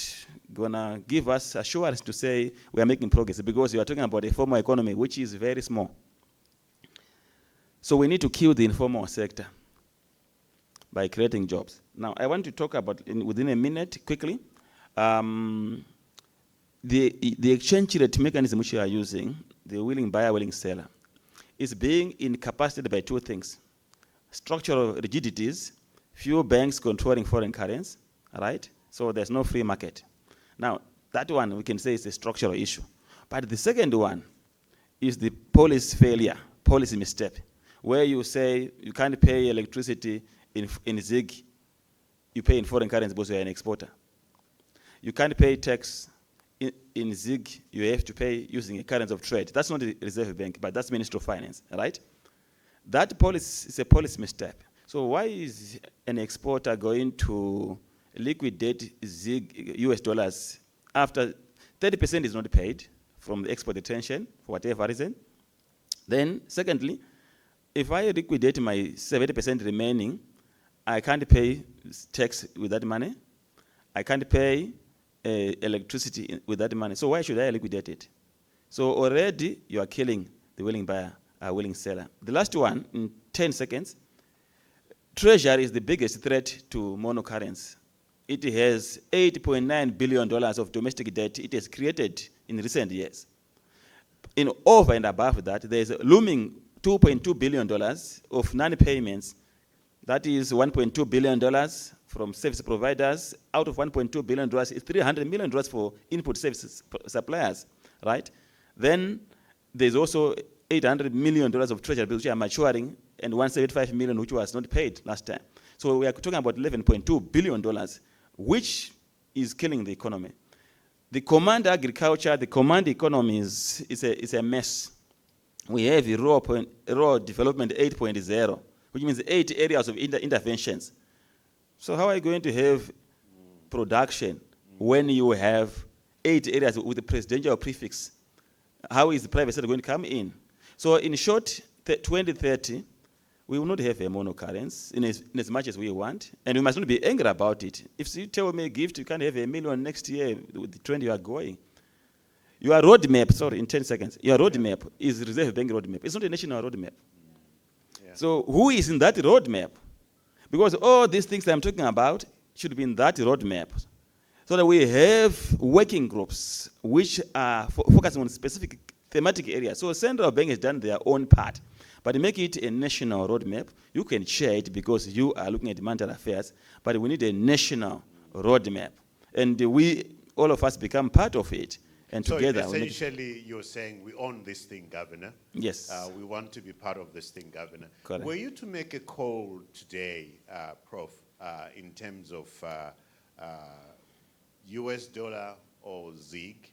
gonna give us assurance to say we are making progress, because you are talking about a formal economy which is very small. So we need to kill the informal sector by creating jobs. Now I want to talk about, within a minute, quickly, the exchange rate mechanism which you are using, the willing buyer, willing seller, is being incapacitated by two things. Structural rigidities, few banks controlling foreign currency, right? So there's no free market. Now, that one we can say is a structural issue. But the second one is the policy failure, policy mistake, where you say you can't pay electricity in ZiG, you pay in foreign currency because you're an exporter. You can't pay tax in ZiG, you have to pay using a currency of trade. That's not the Reserve Bank, but that's Ministry of Finance, right? That policy is a policy mistake. So why is an exporter going to liquidate ZiG US dollars after 30% is not paid from the export detention for whatever reason? Then, secondly, if I liquidate my 70% remaining, I can't pay tax with that money. I can't pay electricity with that money. So why should I liquidate it? So already you are killing the willing buyer, willing seller. The last one, in 10 seconds, Treasury is the biggest threat to monocurrency. It has $8.9 billion of domestic debt it has created in recent years. In over and above that, there is a looming $2.2 billion of non-payments. That is $1.2 billion from service providers. Out of $1.2 billion, is $300 million for input services suppliers, right? Then there's also $800 million of treasury bills which are maturing and $175 million which was not paid last time. So we are talking about $11.2 billion, which is killing the economy. The command agriculture, the command economy is a mess. We have a raw development 8.0, which means 8 areas of interventions. So how are you going to have production when you have 8 areas with the presidential prefix? How is the private sector going to come in? So in short, 2030, we will not have a monocurrency in as much as we want, and we must not be angry about it. If you tell me gift, you can't have $1 million next year with the trend you are going. Your roadmap, sorry, in 10 seconds, your roadmap is Reserve Bank roadmap. It's not a national roadmap. Yeah. So who is in that roadmap? Because all these things I'm talking about should be in that roadmap. So that we have working groups which are focusing on specific thematic areas. So central bank has done their own part. But make it a national roadmap. You can share it because you are looking at monetary affairs, but we need a national roadmap. And all of us become part of it. And So together, essentially, you're saying we own this thing, Governor. Yes. We want to be part of this thing, Governor. Correct. Were you to make a call today, Prof, in terms of US dollar or ZIG,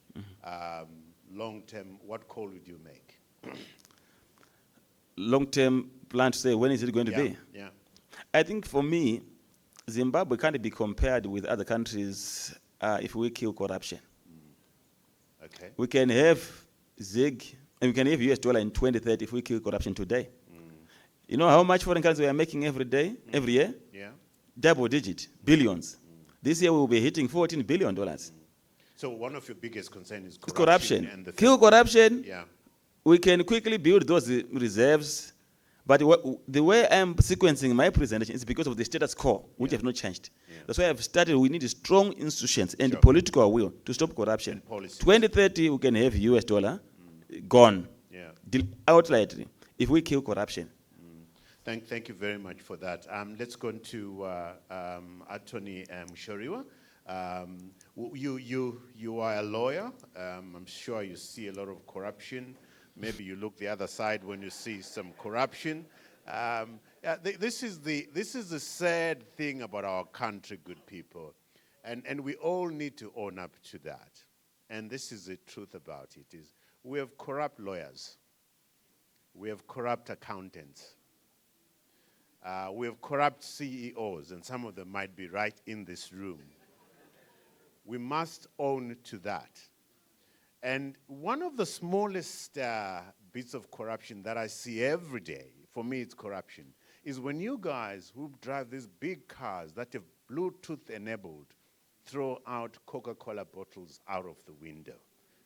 long term, what call would you make? long-term plan to say, when is it going to be? Yeah. I think for me, Zimbabwe can't be compared with other countries if we kill corruption. Okay. We can have ZIG, and we can have US dollar in 2030 if we kill corruption today. You know how much foreign currency we are making every day, every year? Yeah. Double digit, billions. This year we will be hitting $14 billion. So one of your biggest concerns is It's corruption. corruption. And the Kill corruption, Yeah. we can quickly build those reserves. But the way I'm sequencing my presentation is because of the status quo, which have not changed. Yeah. That's why I've started, we need strong institutions and Sure. political will to stop corruption. And policies. 2030, we can have US dollar gone Yeah. outrightly if we kill corruption. Thank you very much for that. Let's go to Attorney Mshoriwa. You are a lawyer. I'm sure you see a lot of corruption. Maybe you look the other side when you see some corruption. This is the sad thing about our country, good people, and we all need to own up to that. And this is the truth about it: is we have corrupt lawyers, we have corrupt accountants. We have corrupt CEOs, and some of them might be right in this room. We must own to that. And one of the smallest bits of corruption that I see every day, for me it's corruption, is when you guys who drive these big cars that have Bluetooth enabled throw out Coca-Cola bottles out of the window.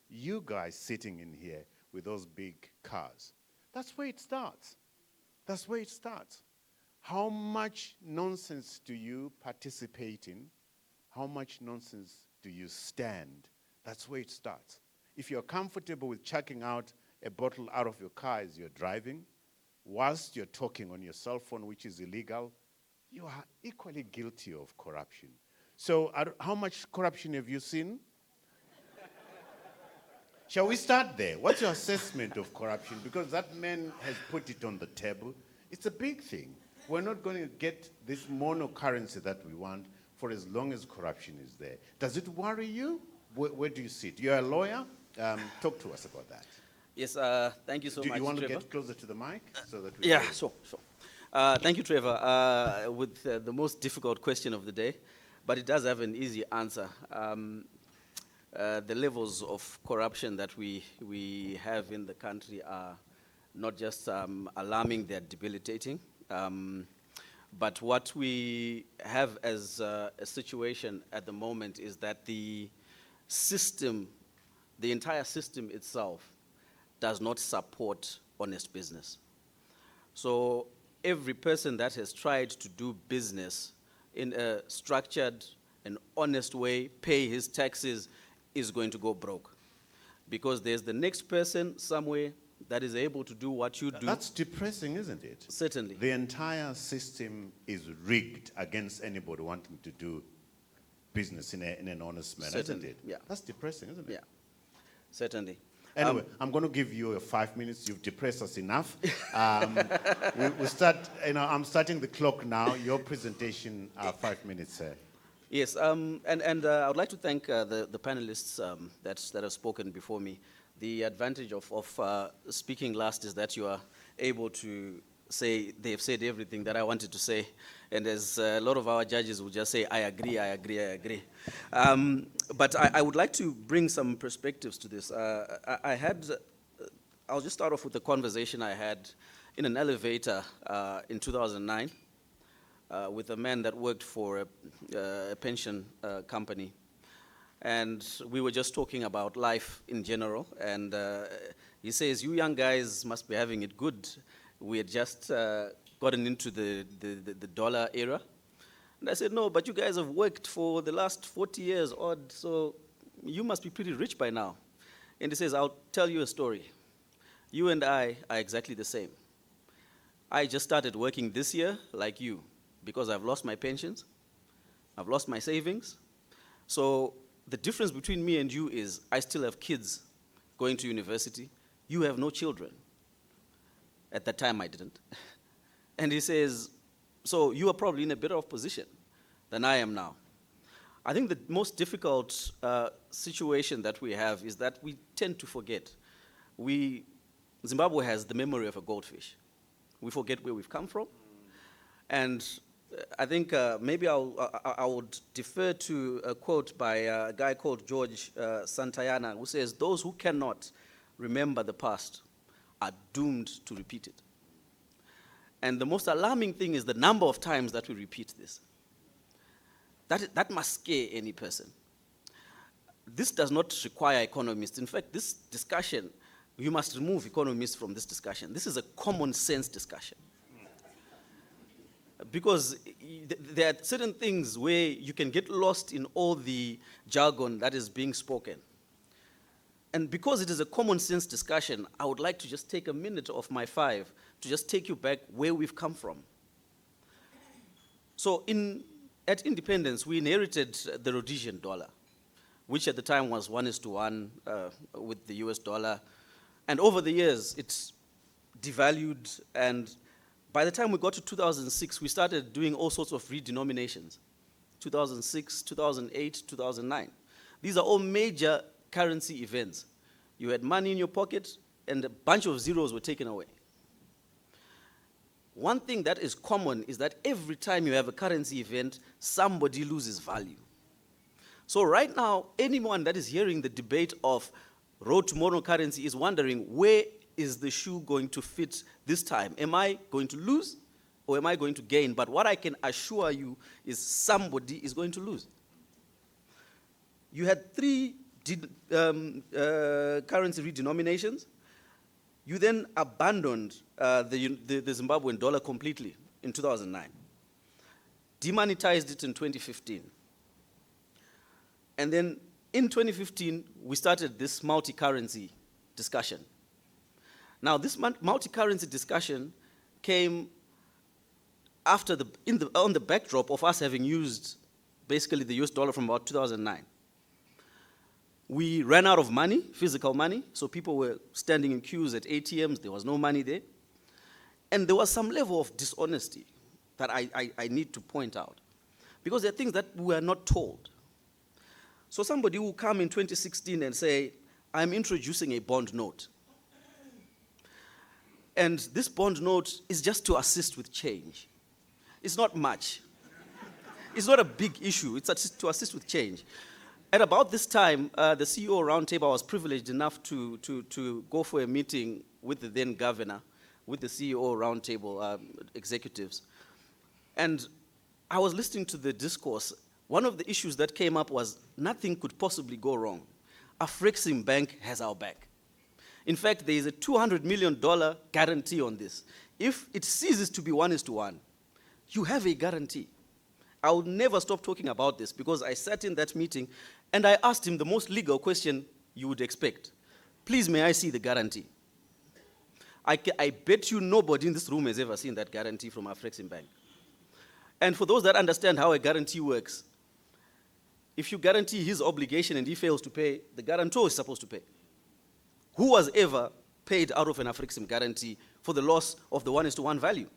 You guys sitting in here with those big cars. That's where it starts. That's where it starts. How much nonsense do you participate in? How much nonsense do you stand? That's where it starts. If you're comfortable with chucking out a bottle out of your car as you're driving, whilst you're talking on your cell phone, which is illegal, you are equally guilty of corruption. So how much corruption have you seen? Shall we start there? What's your assessment of corruption? Because that man has put it on the table. It's a big thing. We're not going to get this monocurrency that we want for as long as corruption is there. Does it worry you? Where do you sit? You're a lawyer. Talk to us about that. Yes, thank you so much, Do you want Trevor. to get closer to the mic so that we Yeah, hear you? sure. Thank you, Trevor, with the most difficult question of the day, but it does have an easy answer. The levels of corruption that we have in the country are not just alarming, they're debilitating. But what we have as a situation at the moment is that the system, the entire system itself, does not support honest business. So every person that has tried to do business in a structured and honest way, pay his taxes, is going to go broke. Because there's the next person somewhere that is able to do what you do. That's depressing, isn't it? Certainly. The entire system is rigged against anybody wanting to do business in an honest manner, Certainly, isn't it? yeah. That's depressing, isn't it? Yeah, certainly. Anyway, I'm going to give you 5 minutes. You've depressed us enough. We start, I'm starting the clock now. Your presentation, 5 minutes, sir. Yes, and I would like to thank the panelists that have spoken before me. The advantage of speaking last is that you are able to say they've said everything that I wanted to say, and as a lot of our judges will just say, I agree, I agree, I agree. But I would like to bring some perspectives to this. I'll just start off with the conversation I had in an elevator in 2009 with a man that worked for a pension company. And we were just talking about life in general, and he says, you young guys must be having it good. We had just gotten into the dollar era. And I said, no, but you guys have worked for the last 40 years odd, so you must be pretty rich by now. And he says, I'll tell you a story. You and I are exactly the same. I just started working this year like you, because I've lost my pensions, I've lost my savings. So the difference between me and you is I still have kids going to university. You have no children. At that time, I didn't. And he says, so you are probably in a better off position than I am now. I think the most difficult situation that we have is that we tend to forget. Zimbabwe has the memory of a goldfish. We forget where we've come from. And I think maybe I would defer to a quote by a guy called George Santayana, who says, those who cannot remember the past are doomed to repeat it. And the most alarming thing is the number of times that we repeat this. That must scare any person. This does not require economists. In fact, this discussion, you must remove economists from this discussion. This is a common sense discussion. Because there are certain things where you can get lost in all the jargon that is being spoken. And because it is a common sense discussion, I would like to just take a minute of my 5 to just take you back where we've come from. So at independence, we inherited the Rhodesian dollar, which at the time was 1:1 with the US dollar. And over the years, it's devalued, and by the time we got to 2006, we started doing all sorts of redenominations. 2006, 2008, 2009. These are all major currency events. You had money in your pocket, and a bunch of zeros were taken away. One thing that is common is that every time you have a currency event, somebody loses value. So right now, anyone that is hearing the debate of road to moral currency is wondering, where is the shoe going to fit this time? Am I going to lose or am I going to gain? But what I can assure you is somebody is going to lose. You had 3 currency redenominations. You then abandoned the Zimbabwean dollar completely in 2009. Demonetized it in 2015. And then in 2015, we started this multi-currency discussion. Now, this multi-currency discussion came after on the backdrop of us having used basically the US dollar from about 2009. We ran out of money, physical money, so people were standing in queues at ATMs, there was no money there. And there was some level of dishonesty that I need to point out, because there are things that we are not told. So somebody will come in 2016 and say, I'm introducing a bond note. And this bond note is just to assist with change. It's not much. It's not a big issue. It's to assist with change. At about this time, the CEO Roundtable, I was privileged enough to go for a meeting with the then governor, with the CEO Roundtable executives. And I was listening to the discourse. One of the issues that came up was nothing could possibly go wrong. Afrexim Bank has our back. In fact, there is a $200 million guarantee on this. If it ceases to be 1:1, you have a guarantee. I will never stop talking about this, because I sat in that meeting and I asked him the most legal question you would expect. Please, may I see the guarantee? I bet you nobody in this room has ever seen that guarantee from Afrexim Bank. And for those that understand how a guarantee works, if you guarantee his obligation and he fails to pay, the guarantor is supposed to pay. Who was ever paid out of an African guarantee for the loss of the 1:1 value?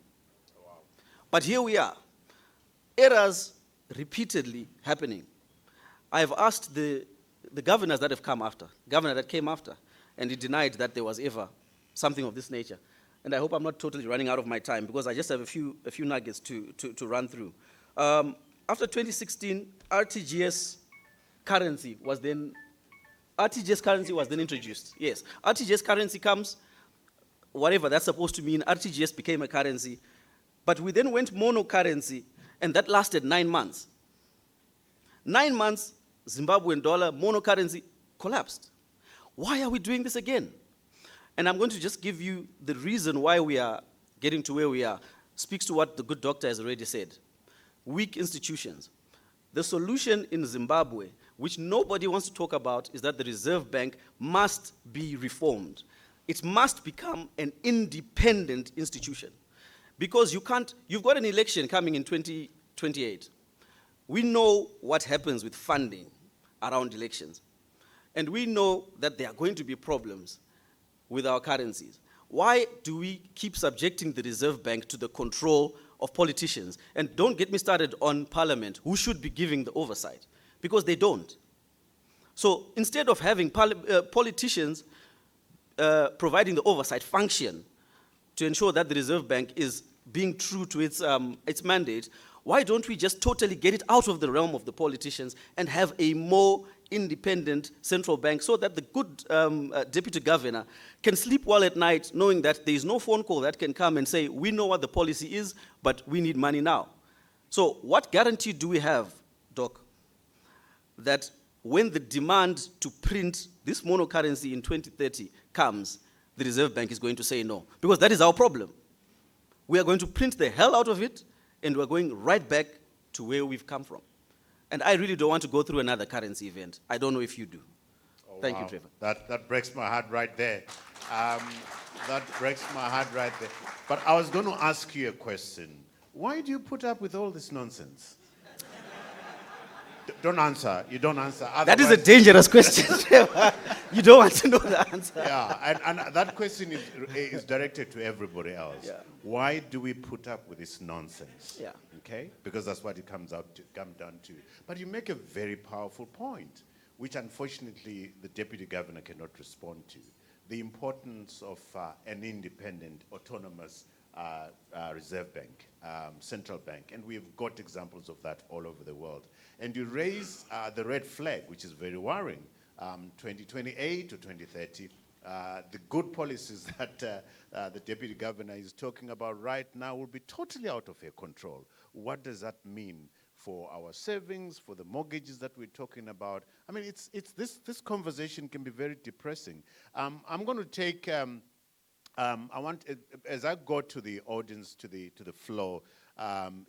But here we are. Errors repeatedly happening. I've asked the governors that have come after, governor that came after, and he denied that there was ever something of this nature. And I hope I'm not totally running out of my time, because I just have a few nuggets to run through. After 2016, RTGS currency was then introduced. Yes, RTGS currency comes, whatever that's supposed to mean, RTGS became a currency. But we then went mono currency, and that lasted 9 months. 9 months, Zimbabwean dollar, mono currency, collapsed. Why are we doing this again? And I'm going to just give you the reason why we are getting to where we are. Speaks to what the good doctor has already said. Weak institutions. The solution in Zimbabwe, which nobody wants to talk about, is that the Reserve Bank must be reformed. It must become an independent institution. Because you've got an election coming in 2028. We know what happens with funding around elections. And we know that there are going to be problems with our currencies. Why do we keep subjecting the Reserve Bank to the control of politicians? And don't get me started on Parliament, who should be giving the oversight, because they don't. So instead of having politicians providing the oversight function to ensure that the Reserve Bank is being true to its mandate, why don't we just totally get it out of the realm of the politicians and have a more independent central bank, so that the good deputy governor can sleep well at night knowing that there is no phone call that can come and say, we know what the policy is, but we need money now. So what guarantee do we have, Doc, that when the demand to print this monocurrency in 2030 comes, the Reserve Bank is going to say no? Because that is our problem. We are going to print the hell out of it, and we're going right back to where we've come from. And I really don't want to go through another currency event. I don't know if you do. Oh, Thank wow. you, Trevor. That breaks my heart right there. That breaks my heart right there. But I was going to ask you a question. Why do you put up with all this nonsense? Don't answer. You don't answer. That is a dangerous question, Trevor. You don't want to know the answer. Yeah, and that question is directed to everybody else. Yeah. Why do we put up with this nonsense? Yeah. Okay? Because that's what it comes down to. But you make a very powerful point, which unfortunately the Deputy Governor cannot respond to. The importance of an independent, autonomous Reserve Bank, central bank. And we've got examples of that all over the world. And you raise the red flag, which is very worrying. 2028 to 2030, the good policies that the Deputy Governor is talking about right now will be totally out of her control. What does that mean for our savings, for the mortgages that we're talking about? I mean, this conversation can be very depressing. I'm going to take, I want, as I go to the audience, to the floor,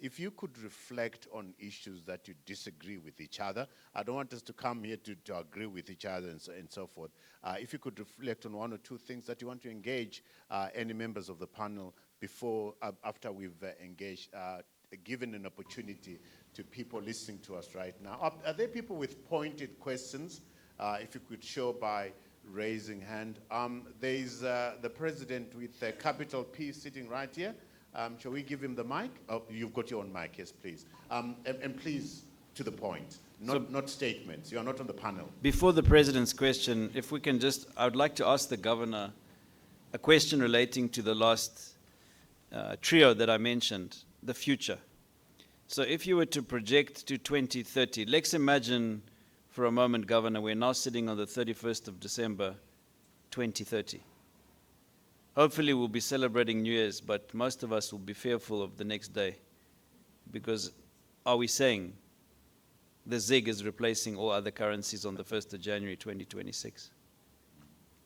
if you could reflect on issues that you disagree with each other. I don't want us to come here to agree with each other and so forth. If you could reflect on one or two things that you want to engage any members of the panel before, after we've engaged, given an opportunity to people listening to us right now. Are there people with pointed questions? If you could show by raising hand. There is the president with a capital P sitting right here. Shall we give him the mic? Oh, you've got your own mic, yes, please. And please, to the point, not statements. You are not on the panel. Before the President's question, if we can just, I would like to ask the Governor a question relating to the last trio that I mentioned, the future. So if you were to project to 2030, let's imagine for a moment, Governor, we're now sitting on the 31st of December, 2030. Hopefully we'll be celebrating New Year's, but most of us will be fearful of the next day. Because are we saying the ZiG is replacing all other currencies on the 1st of January 2026?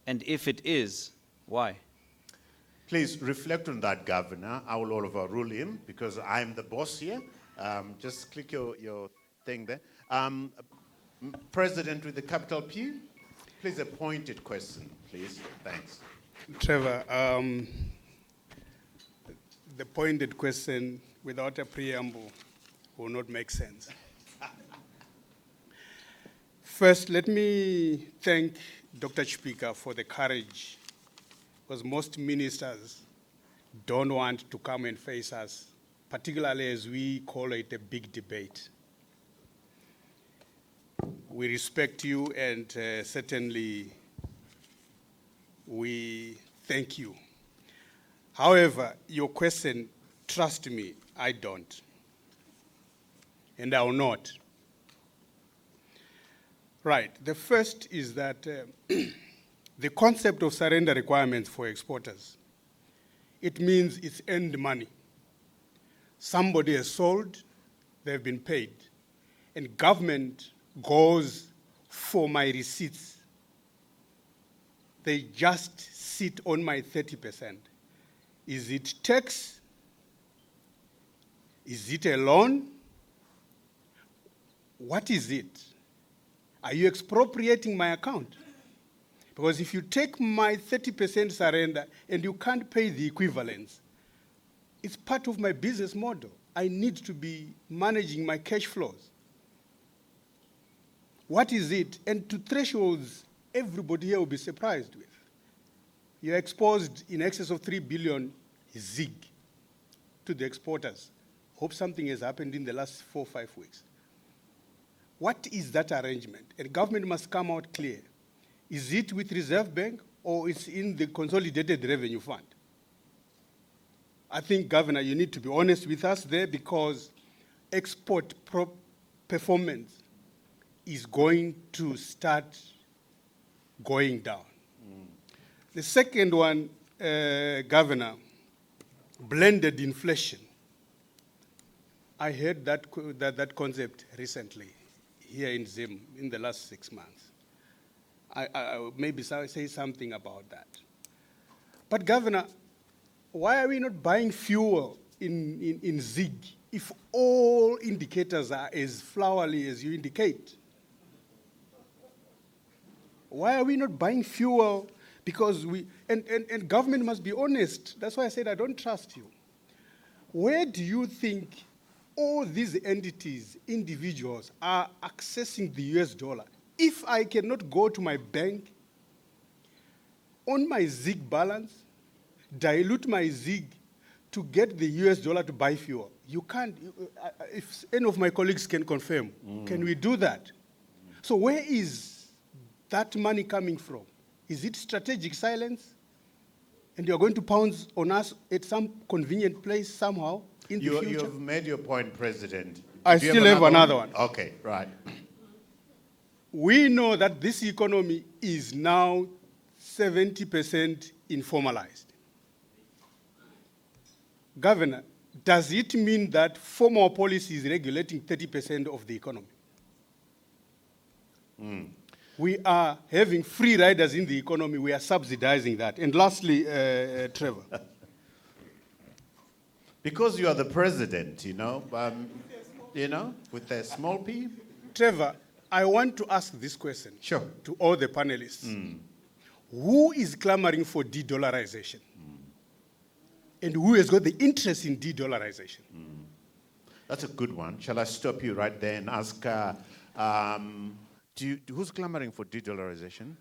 And if it is, why? Please reflect on that, Governor. I will overrule him because I'm the boss here. Just click your thing there. President with the capital P, please a pointed question, please. Thanks. Trevor, the pointed question without a preamble will not make sense. First, let me thank Dr. Speaker, for the courage, because most ministers don't want to come and face us, particularly as we call it a big debate. We respect you, and certainly we thank you. However, your question, trust me, I don't. And I will not. Right. The first is that the concept of surrender requirements for exporters, it means it's earned money. Somebody has sold, they've been paid, and government goes for my receipts. They just sit on my 30%. Is it tax? Is it a loan? What is it? Are you expropriating my account? Because if you take my 30% surrender and you can't pay the equivalence, it's part of my business model. I need to be managing my cash flows. What is it? And to thresholds, everybody here will be surprised with. You're exposed in excess of 3 billion ZIG to the exporters. Hope something has happened in the last 4 or 5 weeks. What is that arrangement? And government must come out clear. Is it with Reserve Bank or it's in the Consolidated Revenue Fund? I think, Governor, you need to be honest with us there, because export performance is going to start going down. The second one, Governor, blended inflation. I heard that concept recently here in Zim in the last 6 months. I maybe say something about that. But Governor, why are we not buying fuel in ZIG if all indicators are as flowery as you indicate? Why are we not buying fuel? Because and government must be honest. That's why I said I don't trust you. Where do you think all these entities, individuals, are accessing the US dollar? If I cannot go to my bank, on my ZIG balance, dilute my ZIG to get the US dollar to buy fuel, you can't. If any of my colleagues can confirm, can we do that? So where is that money coming from? Is it strategic silence? And you're going to pounce on us at some convenient place somehow in the future? You have made your point, President. I still have another one. Okay, right. We know that this economy is now 70% informalized. Governor, does it mean that formal policy is regulating 30% of the economy? We are having free riders in the economy. We are subsidizing that. And lastly, Trevor. Because you are the president, with a small p. Trevor, I want to ask this question to all the panelists. Who is clamoring for de-dollarization? And who has got the interest in de-dollarization? That's a good one. Shall I stop you right there and ask, who's clamoring for de-dollarization?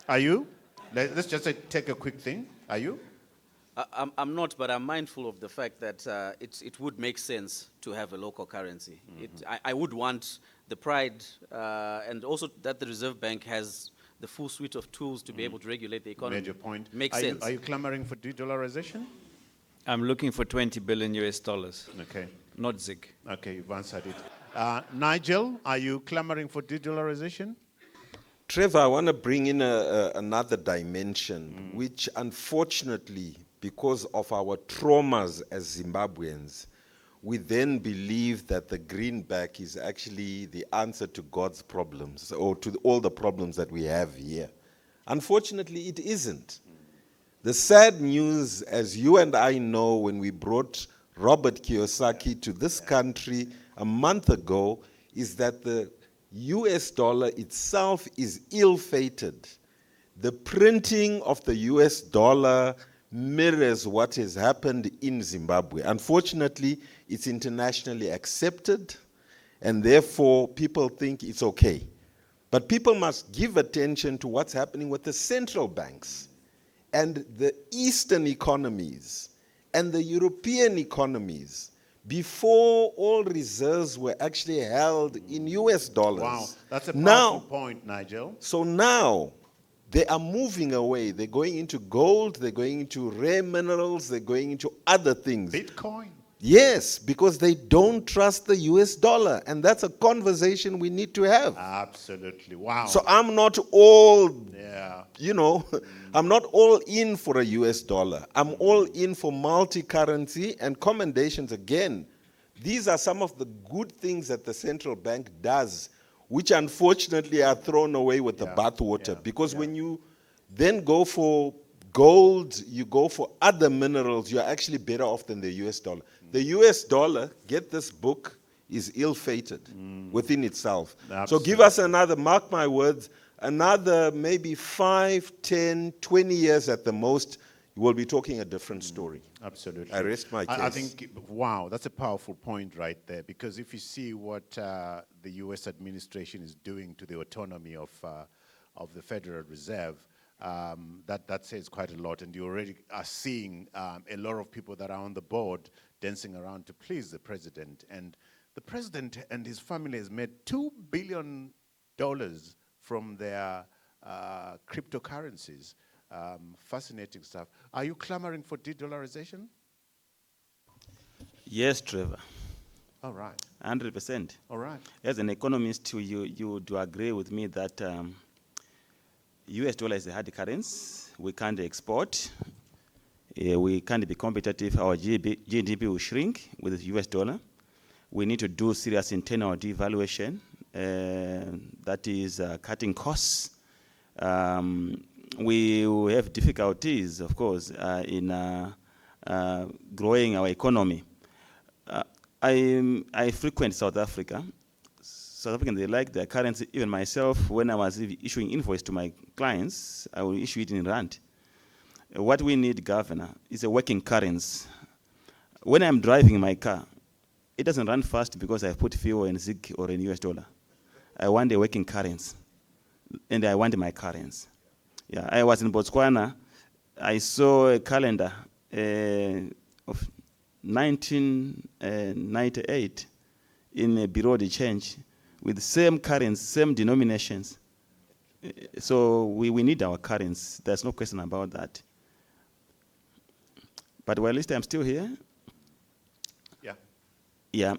Are you? Let's just take a quick thing. Are you? I'm not, but I'm mindful of the fact that it would make sense to have a local currency. I would want the pride and also that the Reserve Bank has the full suite of tools to be able to regulate the economy. Made your point. Makes sense. Are you clamoring for de-dollarization? I'm looking for $20 billion US. Okay. Not ZIG. Okay, you've answered it. Nigel, are you clamoring for de-dollarization? Trevor, I want to bring in another dimension, which unfortunately, because of our traumas as Zimbabweans, we then believe that the greenback is actually the answer to God's problems or to all the problems that we have here. Unfortunately, it isn't. The sad news, as you and I know, when we brought Robert Kiyosaki to this country a month ago, is that the US dollar itself is ill-fated. The printing of the US dollar mirrors what has happened in Zimbabwe. Unfortunately, it's internationally accepted, and therefore people think it's okay. But people must give attention to what's happening with the central banks and the Eastern economies and the European economies before all reserves were actually held in US dollars. Wow, that's a Now, powerful point, Nigel. so now, they are moving away. They're going into gold, they're going into rare minerals, they're going into other things. Bitcoin. Yes, because they don't trust the US dollar. And that's a conversation we need to have. Absolutely. Wow. So I'm not all, yeah. you know, I'm not all in for a US dollar. I'm all in for multi-currency and commendations again. These are some of the good things that the central bank does, which unfortunately are thrown away with the bathwater. Because when you then go for gold, you go for other minerals, you're actually better off than the US dollar. The US dollar, get this book, is ill-fated within itself. So give us another, mark my words, another maybe 5, 10, 20 years at the most, we'll be talking a different story. Absolutely. I rest my case. I think, wow, that's a powerful point right there, because if you see what the US administration is doing to the autonomy of the Federal Reserve, that says quite a lot, and you already are seeing a lot of people that are on the board dancing around to please the president. And the president and his family has made $2 billion from their cryptocurrencies. Fascinating stuff. Are you clamoring for de-dollarisation? Yes, Trevor. All right. 100%. All right. As an economist, you do agree with me that US dollar is a hard currency. We can't export. We can't be competitive. Our GDP will shrink with the US dollar. We need to do serious internal devaluation. That is cutting costs. We will have difficulties, of course, in growing our economy. I frequent South Africa. South Africans, they like their currency. Even myself, when I was issuing invoice to my clients, I will issue it in rand. What we need, Governor, is a working currency. When I'm driving my car, it doesn't run fast because I put fuel in ZiG or in US dollar. I want a working currency, and I want my currency. Yeah, I was in Botswana. I saw a calendar of 1998 in a Bureau de Change with the same currency, same denominations. So we need our currency. There's no question about that. But while at least I'm still here. Yeah. Yeah.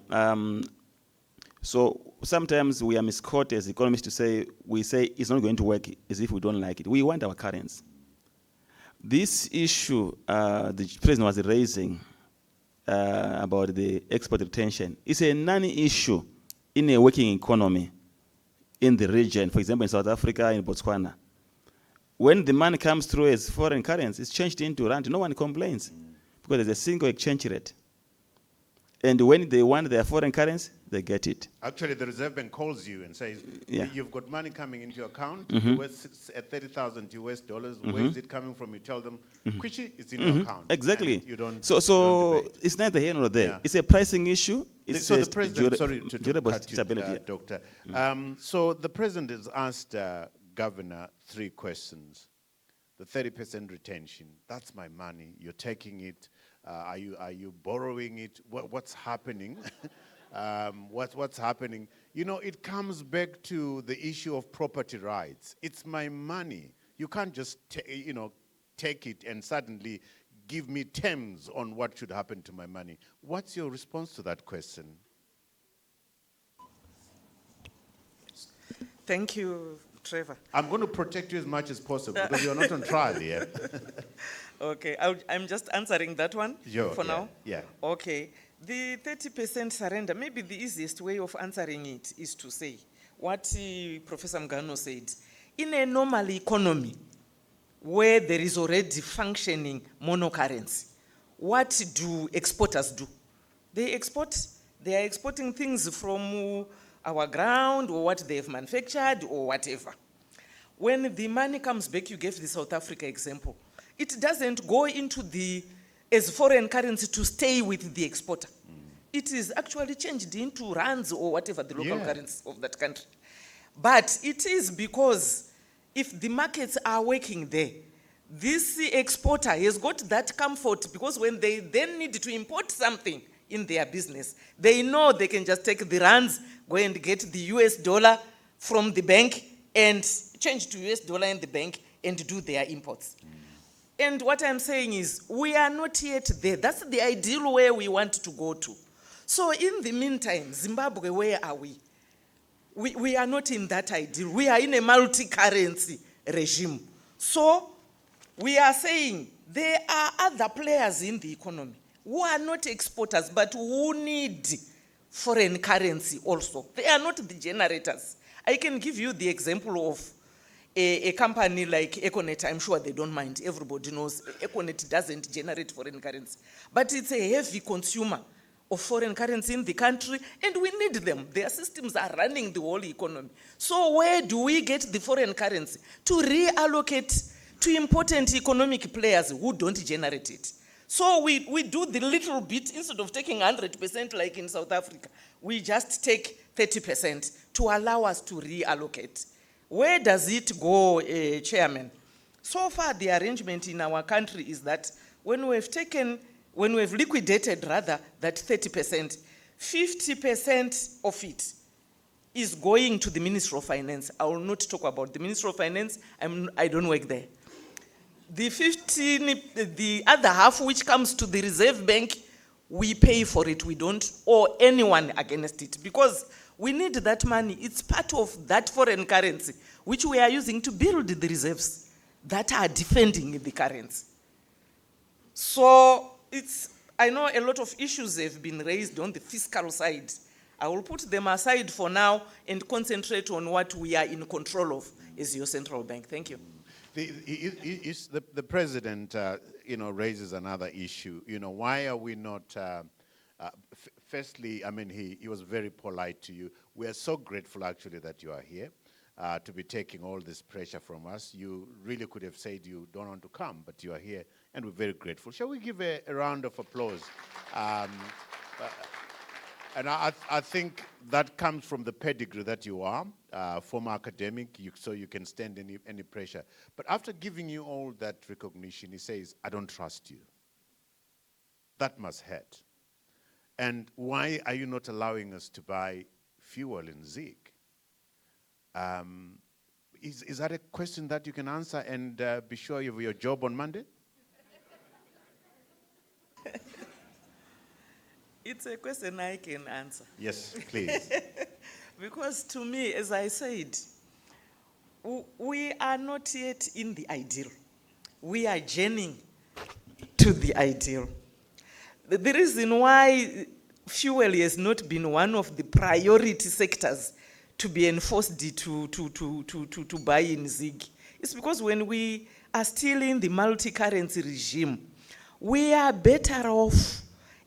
So sometimes we are misquoted as economists to say, we say it's not going to work as if we don't like it. We want our currency. This issue the president was raising about the export retention is a non-issue in a working economy in the region, for example, in South Africa, in Botswana. When the money comes through as foreign currency, it's changed into rand. No one complains because there's a single exchange rate. And when they want their foreign currency, they get it. Actually, the Reserve Bank calls you and says, you've got money coming into your account, at 30,000 US dollars, where is it coming from? You tell them, Quichi, it's in your account. Exactly. And you don't, so you don't debate. It's neither here nor there. Yeah. It's a pricing issue. It's So the president, sorry to durable cut you, stability. Doctor. So the president has asked Governor 3 questions. The 30% retention, that's my money. You're taking it. Are you borrowing it? What's happening? What's happening? You know, it comes back to the issue of property rights. It's my money. You can't just take it and suddenly give me terms on what should happen to my money. What's your response to that question? Thank you, Trevor. I'm going to protect you as much as possible because you're not on trial here. Okay, I'm just answering that one for now. Yeah. Okay, the 30% surrender, maybe the easiest way of answering it is to say what Professor Mgano said. In a normal economy where there is already functioning monocurrency, what do exporters do? They are exporting things from our ground or what they have manufactured or whatever. When the money comes back, you gave the South Africa example, it doesn't go into as foreign currency to stay with the exporter. It is actually changed into rands or whatever the local currency of that country. But it is because if the markets are working there, this exporter has got that comfort, because when they then need to import something in their business, they know they can just take the rands, go and get the US dollar from the bank and change to US dollar in the bank and do their imports. And what I'm saying is, we are not yet there. That's the ideal way we want to go to. So in the meantime, Zimbabwe, where are we? We are not in that ideal. We are in a multi-currency regime. So we are saying there are other players in the economy who are not exporters, but who need foreign currency also. They are not the generators. I can give you the example of a company like Econet. I'm sure they don't mind. Everybody knows Econet doesn't generate foreign currency. But it's a heavy consumer of foreign currency in the country, and we need them. Their systems are running the whole economy. So where do we get the foreign currency? To reallocate to important economic players who don't generate it. So we do the little bit. Instead of taking 100% like in South Africa, we just take 30% to allow us to reallocate. Where does it go, Chairman? So far, the arrangement in our country is that when we've liquidated rather that 30%, 50% of it is going to the Ministry of Finance. I will not talk about the Ministry of Finance. I don't work there. The other half, which comes to the Reserve Bank, we pay for it. We don't owe anyone against it, because we need that money. It's part of that foreign currency, which we are using to build the reserves that are defending the currency. So I know a lot of issues have been raised on the fiscal side. I will put them aside for now and concentrate on what we are in control of as your central bank. Thank you. The president, raises another issue. Why are we not? Firstly, I mean, he was very polite to you. We are so grateful, actually, that you are here to be taking all this pressure from us. You really could have said you don't want to come, but you are here, and we're very grateful. Shall we give a round of applause? And I think that comes from the pedigree that you are, former academic, so you can stand any pressure. But after giving you all that recognition, he says, I don't trust you. That must hurt. And why are you not allowing us to buy fuel in Zig? Is that a question that you can answer and be sure you have your job on Monday? It's a question I can answer. Yes, please. Because to me, as I said, we are not yet in the ideal. We are journeying to the ideal. The reason why fuel has not been one of the priority sectors to be enforced to buy in Zig is because when we are still in the multi-currency regime, we are better off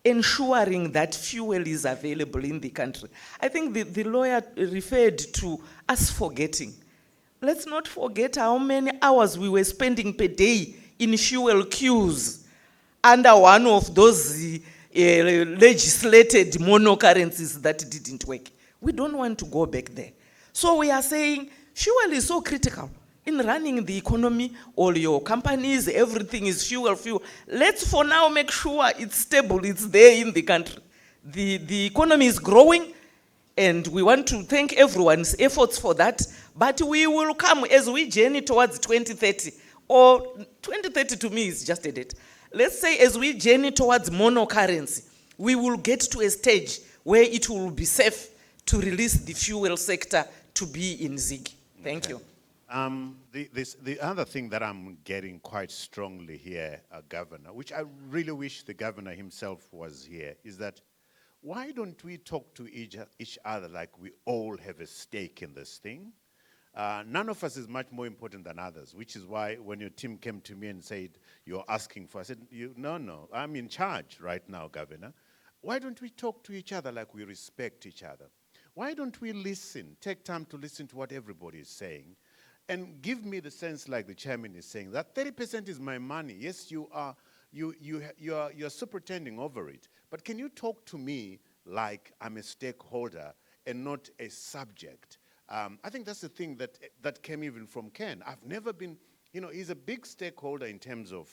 ensuring that fuel is available in the country. I think the lawyer referred to us forgetting. Let's not forget how many hours we were spending per day in fuel queues under one of those legislated monocurrencies that didn't work. We don't want to go back there. So we are saying fuel is so critical in running the economy. All your companies, everything is fuel. Let's for now make sure it's stable, it's there in the country. The economy is growing, and we want to thank everyone's efforts for that, but we will come as we journey towards 2030, or 2030 to me is just a date. Let's say as we journey towards monocurrency, we will get to a stage where it will be safe to release the fuel sector to be in Zig. Thank you. The other thing that I'm getting quite strongly here, Governor, which I really wish the Governor himself was here, is that why don't we talk to each other like we all have a stake in this thing? None of us is much more important than others, which is why when your team came to me and said, you're asking for, I said, no, I'm in charge right now, Governor. Why don't we talk to each other like we respect each other? Why don't we listen, take time to listen to what everybody is saying, and give me the sense, like the chairman is saying, that 30% is my money. Yes, you're superintending over it, but can you talk to me like I'm a stakeholder and not a subject? I think that's the thing that came even from Ken. I've never been, he's a big stakeholder in terms of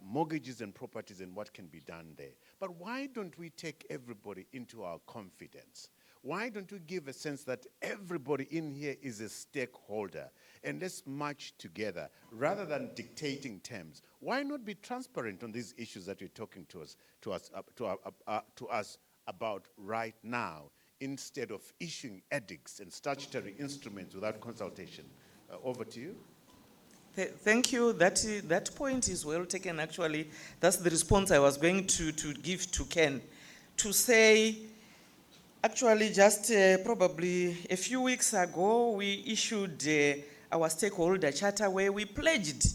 mortgages and properties and what can be done there. But why don't we take everybody into our confidence? Why don't we give a sense that everybody in here is a stakeholder and let's march together rather than dictating terms? Why not be transparent on these issues that you're talking to us about right now instead of issuing edicts and statutory instruments without consultation? Over to you. Thank you. That point is well taken, actually. That's the response I was going to give to Ken. To say, actually, just probably a few weeks ago, we issued our stakeholder charter where we pledged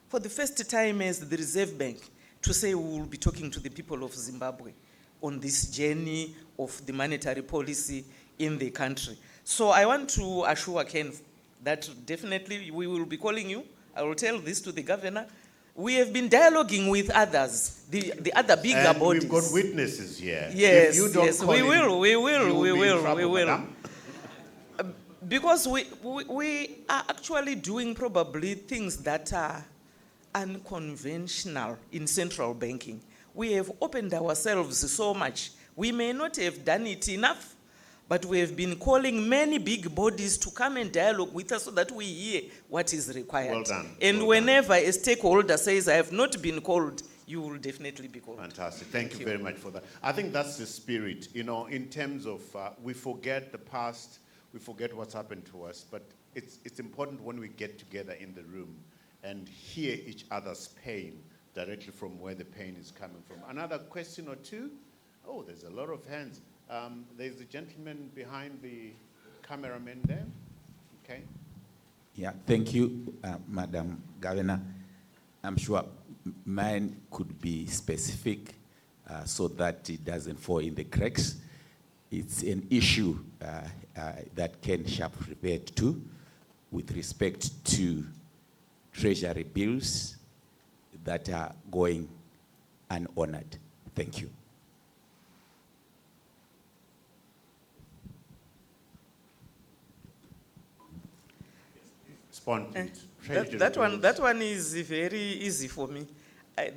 for the first time as the Reserve Bank to say we will be talking to the people of Zimbabwe on this journey of the monetary policy in the country. So I want to assure Ken that definitely we will be calling you. I will tell this to the governor. We have been dialoguing with others, the other bigger and bodies. We've got witnesses here. Yes, if you don't yes, call we will. you'll be in trouble, We will. madam. Because we are actually doing probably things that are unconventional in central banking. We have opened ourselves so much. We may not have done it enough, but we have been calling many big bodies to come and dialogue with us so that we hear what is required. Well done. And Well whenever a stakeholder says, I have not been called, you will definitely be called. Fantastic. Thank you very much for that. I think that's the spirit, in terms of we forget the past, we forget what's happened to us, but it's important when we get together in the room and hear each other's pain directly from where the pain is coming from. Another question or two? Oh, there's a lot of hands. There's a gentleman behind the cameraman there. Okay. Yeah, thank you, Madam Governor. I'm sure mine could be specific so that it doesn't fall in the cracks. It's an issue that Ken Sharpe referred to with respect to treasury bills that are going unhonored. Thank you. That one is very easy for me.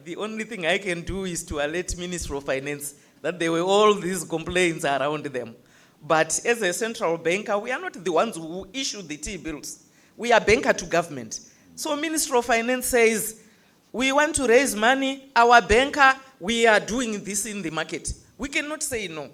The only thing I can do is to alert Minister of Finance that there were all these complaints around them. But as a central banker, we are not the ones who issue the T-bills. We are banker to government. So Minister of Finance says, we want to raise money, our banker, we are doing this in the market. We cannot say no.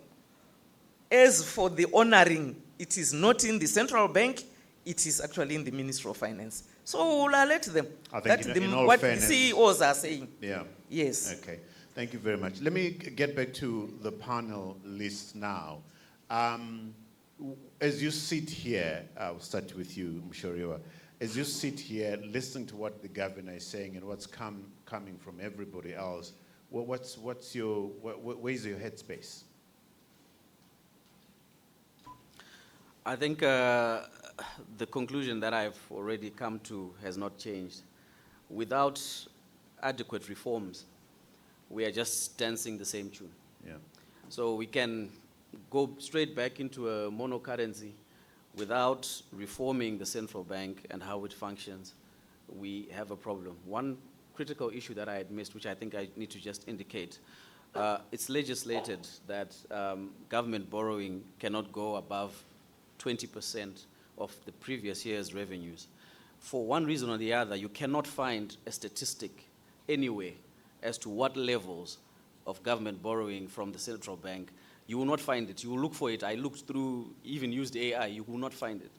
As for the honoring, it is not in the central bank, it is actually in the Ministry of Finance. So we'll alert them. I think what fairness, the CEOs are saying. Yeah. Yes. Okay. Thank you very much. Let me get back to the panel list now. As you sit here, I'll start with you, Mshoriwa. As you sit here, listening to what the governor is saying and what's coming from everybody else, where's your headspace? I think the conclusion that I've already come to has not changed. Without adequate reforms, we are just dancing the same tune. Yeah. So we can go straight back into a monocurrency without reforming the central bank and how it functions. We have a problem. One critical issue that I had missed, which I think I need to just indicate, it's legislated that government borrowing cannot go above 20% of the previous year's revenues. For one reason or the other, you cannot find a statistic anywhere as to what levels of government borrowing from the central bank. You will not find it. You will look for it. I looked through, even used AI, you will not find it.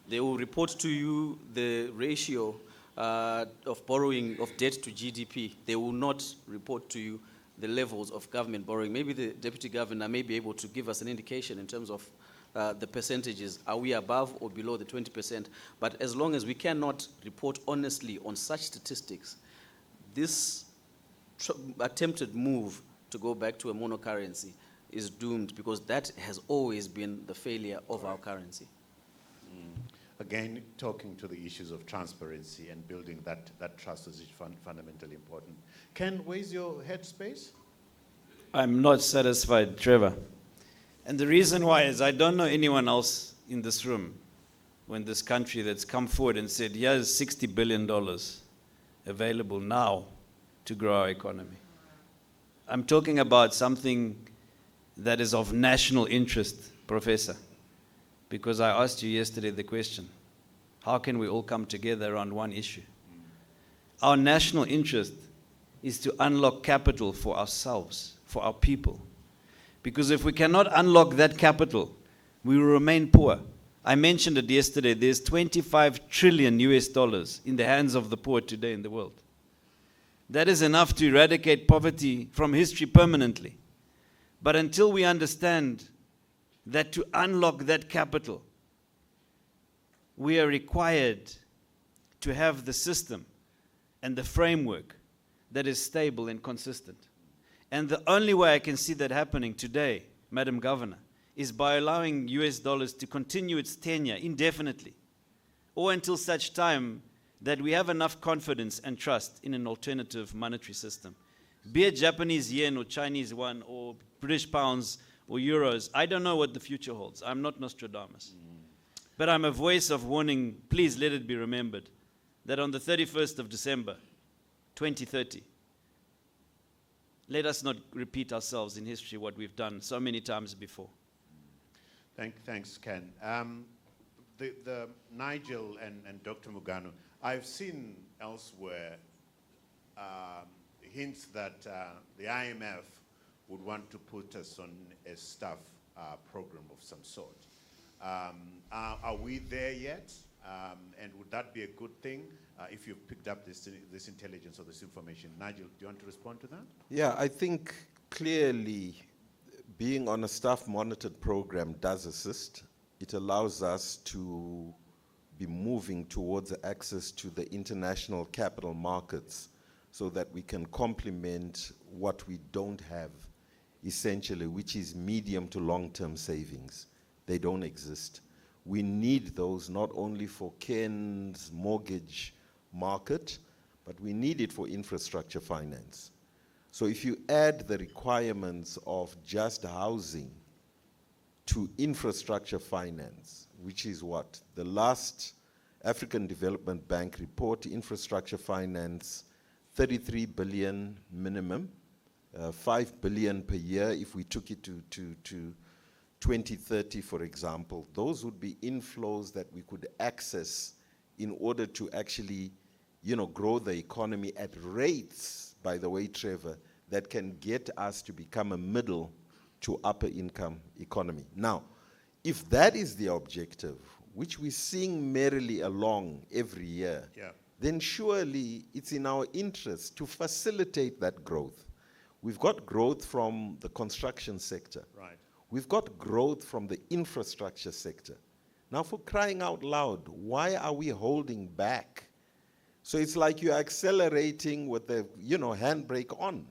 They will report to you the ratio of borrowing of debt to GDP. They will not report to you the levels of government borrowing. Maybe the Deputy Governor may be able to give us an indication in terms of the percentages. Are we above or below the 20%? But as long as we cannot report honestly on such statistics, this attempted move to go back to a monocurrency is doomed, because that has always been the failure of our currency. Again, talking to the issues of transparency and building that trust is fundamentally important. Ken, where's your headspace? I'm not satisfied, Trevor. And the reason why is I don't know anyone else in this room when this country that's come forward and said, here's $60 billion available now to grow our economy. I'm talking about something that is of national interest, Professor, because I asked you yesterday the question, how can we all come together around one issue? Our national interest is to unlock capital for ourselves, for our people. Because if we cannot unlock that capital, we will remain poor. I mentioned it yesterday, there's 25 trillion US dollars in the hands of the poor today in the world. That is enough to eradicate poverty from history permanently. But until we understand that to unlock that capital, we are required to have the system and the framework that is stable and consistent. And the only way I can see that happening today, Madam Governor, is by allowing US dollars to continue its tenure indefinitely, or until such time that we have enough confidence and trust in an alternative monetary system. Be it Japanese yen or Chinese yuan or British pounds or euros, I don't know what the future holds. I'm not Nostradamus. But I'm a voice of warning, please let it be remembered, that on the 31st of December, 2030, let us not repeat ourselves in history what we've done so many times before. Thanks, Ken. The Nigel and Dr. Mugano, I've seen elsewhere hints that the IMF would want to put us on a staff program of some sort. Are we there yet? And would that be a good thing if you've picked up this intelligence or this information? Nigel, do you want to respond to that? Yeah, I think clearly being on a staff monitored program does assist. It allows us to be moving towards access to the international capital markets so that we can complement what we don't have, essentially, which is medium to long-term savings. They don't exist. We need those not only for Ken's mortgage market, but we need it for infrastructure finance. So if you add the requirements of just housing to infrastructure finance, which is what? The last African Development Bank report, infrastructure finance, 33 billion minimum, 5 billion per year if we took it to 2030, for example. Those would be inflows that we could access in order to actually, grow the economy at rates, by the way, Trevor, that can get us to become a middle to upper income economy. Now, if that is the objective, which we sing merrily along every year, then surely it's in our interest to facilitate that growth. We've got growth from the construction sector. Right. We've got growth from the infrastructure sector. Now, for crying out loud, why are we holding back? So it's like you're accelerating with the, handbrake on.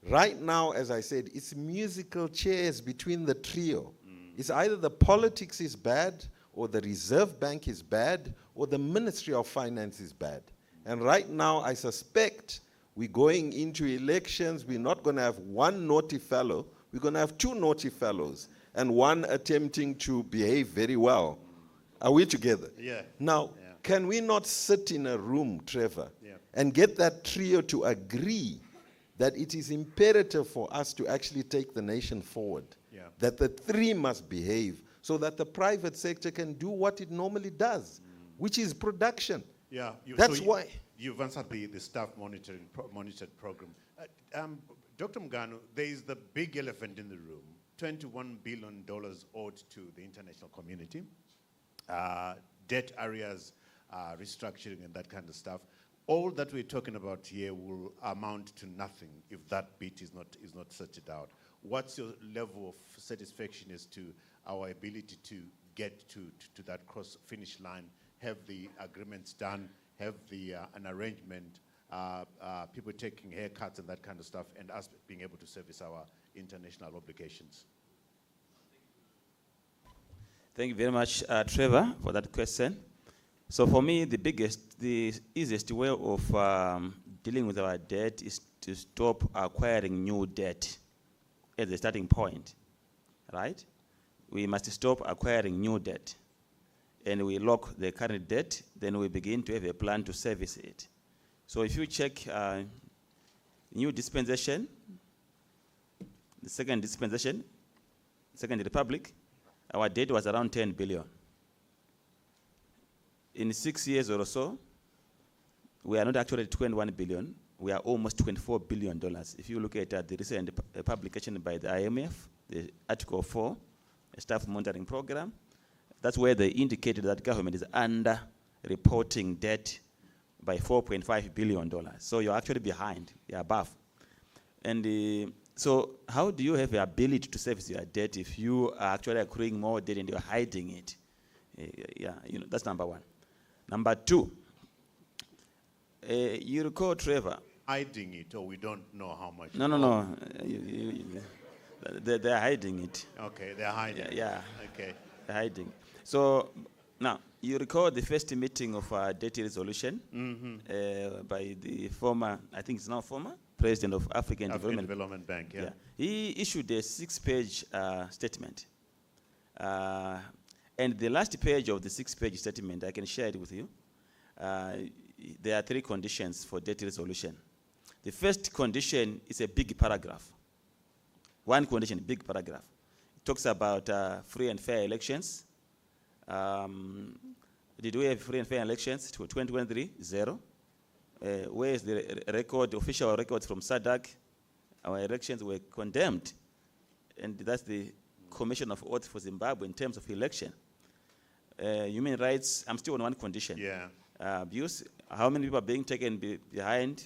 Right now, as I said, it's musical chairs between the trio. It's either the politics is bad, or the Reserve Bank is bad, or the Ministry of Finance is bad. And right now, I suspect we're going into elections, we're not going to have one naughty fellow, we're going to have two naughty fellows, and one attempting to behave very well. Are we together? Yeah. Now, can we not sit in a room, Trevor, and get that trio to agree that it is imperative for us to actually take the nation forward, that the three must behave so that the private sector can do what it normally does, which is production. Yeah, That's why. You've answered the staff monitored program. Dr. Mugano, there is the big elephant in the room, $21 billion owed to the international community, debt areas, restructuring and that kind of stuff. All that we're talking about here will amount to nothing if that bit is not sorted out. What's your level of satisfaction as to our ability to get to that finish line, have the agreements done, have an arrangement, people taking haircuts and that kind of stuff, and us being able to service our international obligations? Thank you very much, Trevor, for that question. So for me, the easiest way of dealing with our debt is to stop acquiring new debt as a starting point, right? we must stop acquiring new debt. And we lock the current debt, then we begin to have a plan to service it. So if you check new dispensation, the second dispensation, Second Republic, our debt was around 10 billion. In 6 years or so, we are not actually at 21 billion, we are almost $24 billion. If you look at the recent publication by the IMF, the Article 4, a staff monitoring program, that's where they indicated that government is under-reporting debt by $4.5 billion. So you're actually behind, you're above. And so how do you have the ability to service your debt if you are actually accruing more debt and you're hiding it? Yeah, that's number one. Number two, you recall, Trevor. Hiding it, or we don't know how much? No. They're hiding it. Okay, they're hiding. Yeah. Okay. They're hiding. So now, you recall the first meeting of debt resolution by the former, I think it's now former, President of African Development Bank, yeah. He issued a 6-page statement. And the last page of the 6-page statement, I can share it with you. There are 3 conditions for debt resolution. The first condition is a big paragraph. One condition, big paragraph. It talks about free and fair elections. Did we have free and fair elections to 2023? 0. Where is the record, official records from SADC? Our elections were condemned. And that's the Commission of Oath for Zimbabwe in terms of election. Human rights, I'm still on one condition. Yeah. Abuse, how many people are being taken behind,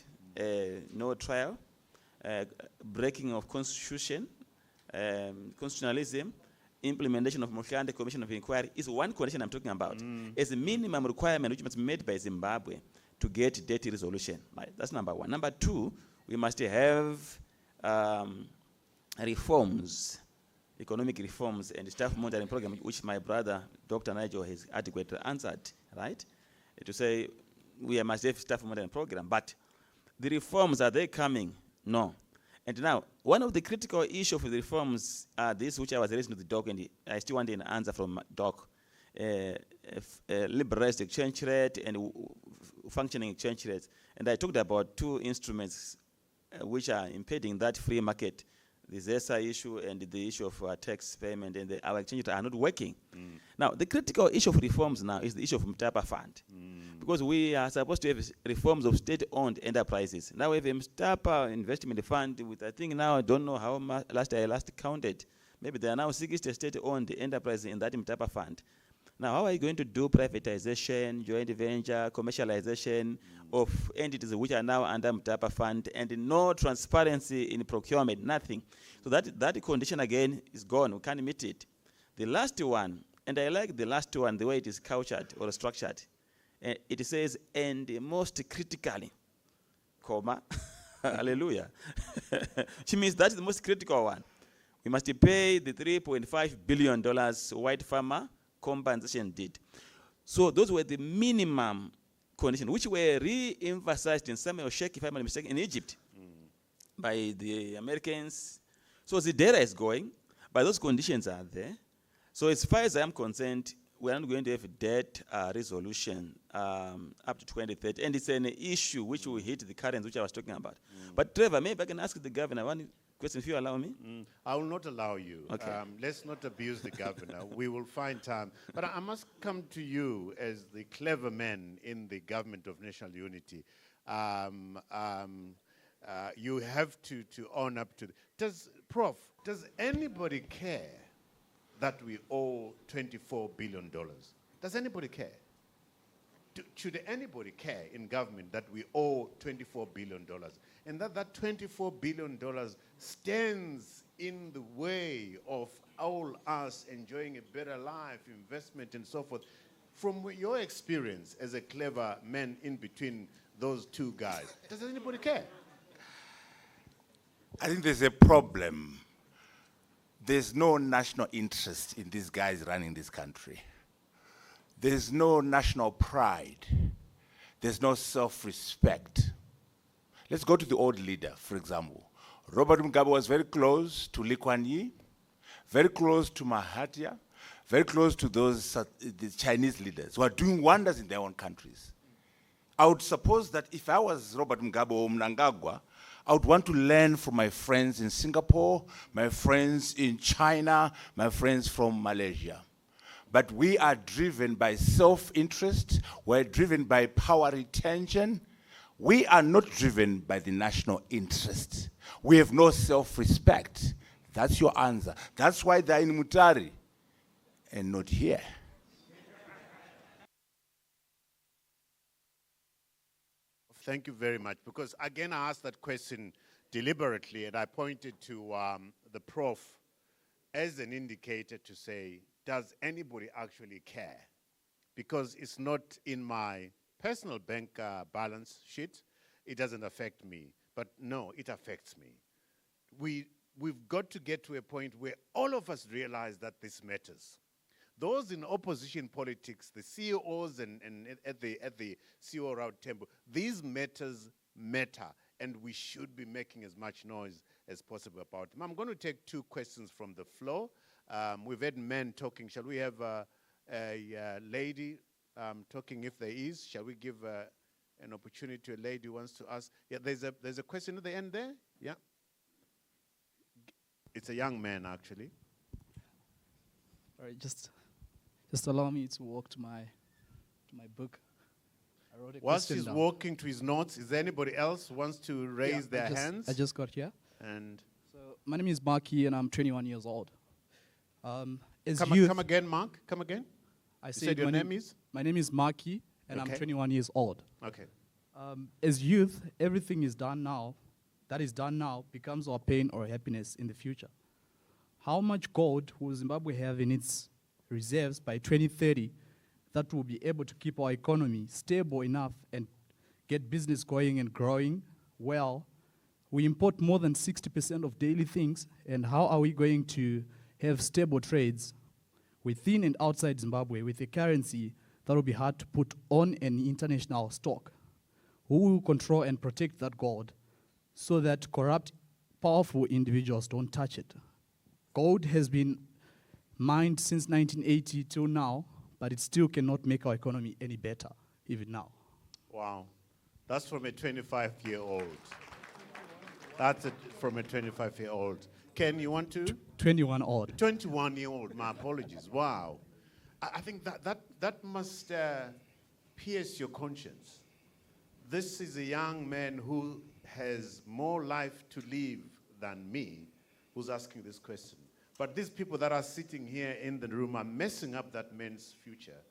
no trial, breaking of constitution, constitutionalism, implementation of Mohlande Commission of Inquiry is one condition I'm talking about. As a minimum requirement which must be made by Zimbabwe to get debt resolution. Right? That's number one. Number two, we must have reforms, economic reforms and staff monitoring program, which my brother, Dr. Nigel, has adequately answered, right? To say we must have staff monitoring program, but the reforms, are they coming? No. And now, one of the critical issues of the reforms are this, which I was raising to the doc, and I still want an answer from doc. Liberalized exchange rate and functioning exchange rates. And I talked about 2 instruments which are impeding that free market. The ZESA issue and the issue of tax payment and our exchange rates are not working. Now, the critical issue of reforms now is the issue of Mtapa Fund. Because we are supposed to have reforms of state-owned enterprises. Now we have a Mtapa investment fund with, I think now, I don't know how much, I last counted. Maybe there are now 60 state-owned enterprises in that Mtapa Fund. Now, how are you going to do privatization, joint venture, commercialization of entities which are now under Mtapa Fund and no transparency in procurement, nothing. So that condition again is gone, we can't meet it. The last one, and I like the last one, the way it is cultured or structured. It says, and most critically, comma, hallelujah. Which means that's the most critical one. We must pay the $3.5 billion white farmer compensation deed. So those were the minimum conditions, which were re-emphasized in Samuel Sheikh, if I'm not mistaken, in Egypt by the Americans. So the data is going, but those conditions are there. So as far as I'm concerned, we're not going to have debt resolution up to 2030. And it's an issue which will hit the currents which I was talking about. But Trevor, maybe I can ask the governor one question if you allow me. I will not allow you. Okay. Let's not abuse the governor. We will find time. But I must come to you as the clever man in the government of national unity. You have to own up to. Does anybody care that we owe $24 billion? Does anybody care? Should anybody care in government that we owe $24 billion? And that $24 billion stands in the way of all us enjoying a better life, investment, and so forth. From your experience as a clever man in between those two guys, does anybody care? I think there's a problem. There's no national interest in these guys running this country. There's no national pride. There's no self-respect. Let's go to the old leader, for example. Robert Mugabe was very close to Lee Kuan Yew, very close to Mahathir, very close to those the Chinese leaders who are doing wonders in their own countries. I would suppose that if I was Robert Mugabe or Mnangagwa, I would want to learn from my friends in Singapore, my friends in China, my friends from Malaysia. But we are driven by self-interest, we're driven by power retention. We are not driven by the national interest. We have no self-respect. That's your answer. That's why they're in Mutari and not here. Thank you very much, because again, I asked that question deliberately, and I pointed to the prof as an indicator to say, does anybody actually care? Because it's not in my personal bank balance sheet, it doesn't affect me. But no, it affects me. We've got to get to a point where all of us realize that this matters. Those in opposition politics, the CEOs and at the CEO Roundtable, these matters matter, and we should be making as much noise as possible about them. I'm going to take 2 questions from the floor. We've had men talking. Shall we have a lady talking if there is? Shall we give an opportunity to a lady who wants to ask? Yeah, there's a question at the end there. Yeah. It's a young man, actually. All right, just allow me to walk to my book. I wrote a Whilst question he's down. walking to his notes, is there anybody else who wants to raise their hands? I just got here. And So my name is Marky, and I'm 21 years old. As come youth, again, Mark. Come again. I You said said your my name is? My name is Marky, and I'm Okay. 21 years old. Okay. As youth, everything is done now. That is done now becomes our pain or happiness in the future. How much gold will Zimbabwe have in its reserves by 2030 that will be able to keep our economy stable enough and get business going and growing well? We import more than 60% of daily things, and how are we going to have stable trades within and outside Zimbabwe with a currency that will be hard to put on an international stock? Who will control and protect that gold so that corrupt, powerful individuals don't touch it? Gold has been mined since 1980 till now, but it still cannot make our economy any better, even now. Wow. That's from a 25-year-old. That's from a 25-year-old. Ken, you want to? 21 odd. 21-year-old, my apologies. Wow. I think that must pierce your conscience. This is a young man who has more life to live than me who's asking this question. But these people that are sitting here in the room are messing up that man's future.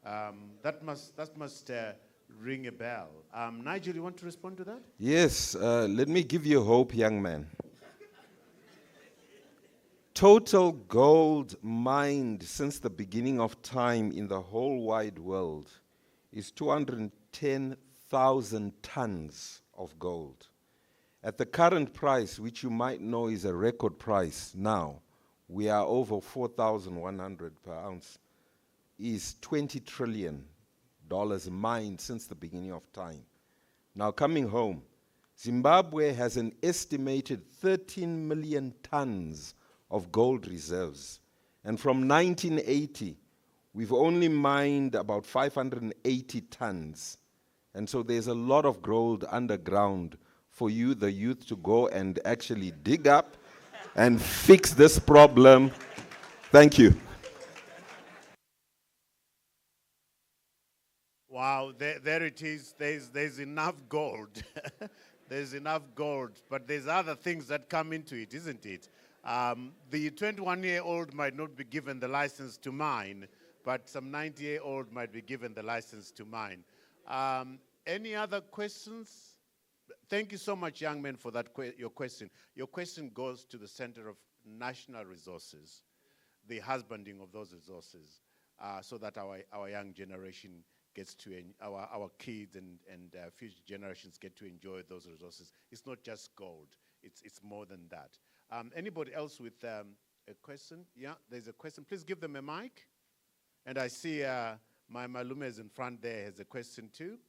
That must ring a bell. Nigel, you want to respond to that? Yes, let me give you hope, young man. Total gold mined since the beginning of time in the whole wide world is 210,000 tons of gold. At the current price, which you might know is a record price now, we are over 4,100 per ounce, is $20 trillion mined since the beginning of time. Now coming home, Zimbabwe has an estimated 13 million tons of gold reserves. And from 1980, we've only mined about 580 tons. And so there's a lot of gold underground for you, the youth, to go and actually dig up and fix this problem. Thank you. Wow, there it is. There's enough gold. There's enough gold, but there's other things that come into it, isn't it? The 21-year-old might not be given the license to mine, but some 90-year-old might be given the license to mine. Any other questions? Thank you so much, young man, for that your question. Your question goes to the center of national resources, the husbanding of those resources, so that our young generation gets to, our kids and future generations get to enjoy those resources. It's not just gold, it's more than that. Anybody else with a question? Yeah, there's a question. Please give them a mic. And I see my Malume is in front there, has a question too.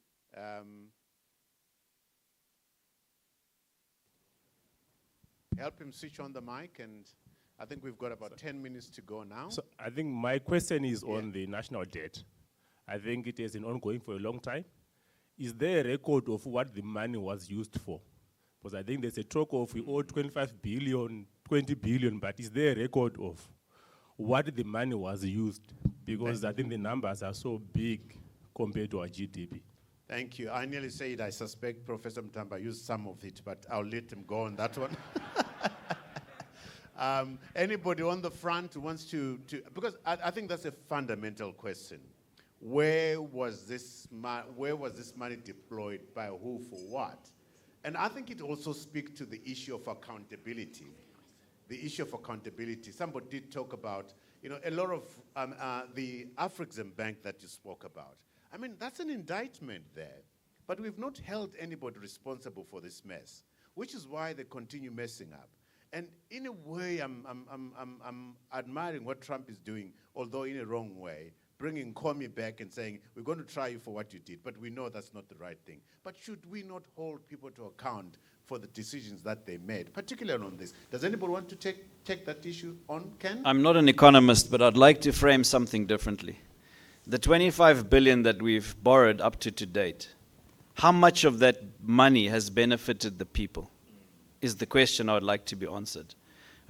Help him switch on the mic, and I think we've got about 10 minutes to go now. So I think my question is on the national debt. I think it has been ongoing for a long time. Is there a record of what the money was used for? Because I think there's a talk of we owe 25 billion, 20 billion, but is there a record of what the money was used? Because I think the numbers are so big compared to our GDP. Thank you. I nearly said I suspect Professor Mtamba used some of it, but I'll let him go on that one. Anybody on the front who wants to because I think that's a fundamental question. Where was this money deployed, by who, for what? And I think it also speaks to the issue of accountability. The issue of accountability. Somebody did talk about, a lot of the Afrexim Bank that you spoke about. I mean, that's an indictment there. But we've not held anybody responsible for this mess, which is why they continue messing up. And in a way, I'm admiring what Trump is doing, although in a wrong way, bringing Comey back and saying, we're going to try you for what you did, but we know that's not the right thing. But should we not hold people to account for the decisions that they made, particularly on this? Does anybody want to take that issue on, Ken? I'm not an economist, but I'd like to frame something differently. The 25 billion that we've borrowed up to date, how much of that money has benefited the people is the question I would like to be answered.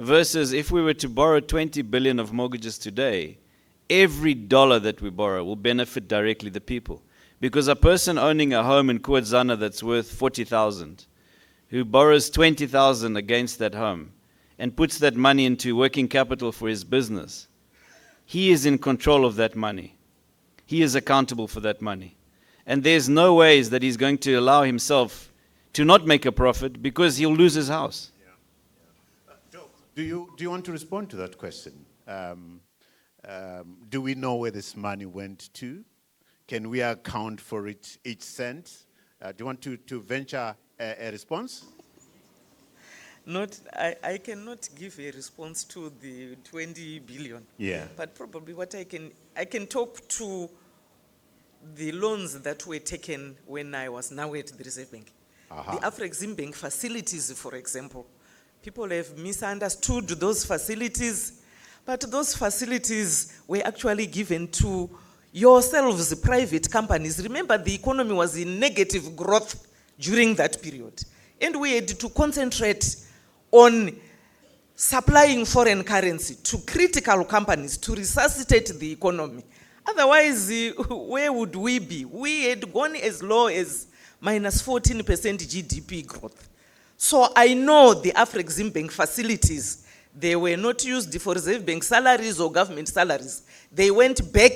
Versus if we were to borrow 20 billion of mortgages today, every dollar that we borrow will benefit directly the people. Because a person owning a home in Kuwadzana that's worth 40,000, who borrows 20,000 against that home and puts that money into working capital for his business, he is in control of that money. He is accountable for that money. And there's no ways that he's going to allow himself to not make a profit because he'll lose his house. Do you want to respond to that question? Do we know where this money went to? Can we account for it, each cent? Do you want to venture a response? I cannot give a response to the 20 billion. Yeah. But probably what I can talk to the loans that were taken when I was now at the Reserve Bank. Uh-huh. The Afrexim Bank facilities, for example. People have misunderstood those facilities, but those facilities were actually given to yourselves, private companies. Remember, the economy was in negative growth during that period. And we had to concentrate on supplying foreign currency to critical companies to resuscitate the economy. Otherwise, where would we be? We had gone as low as minus 14% GDP growth. So I know the Afrexim Bank facilities, they were not used for Reserve Bank salaries or government salaries. They went back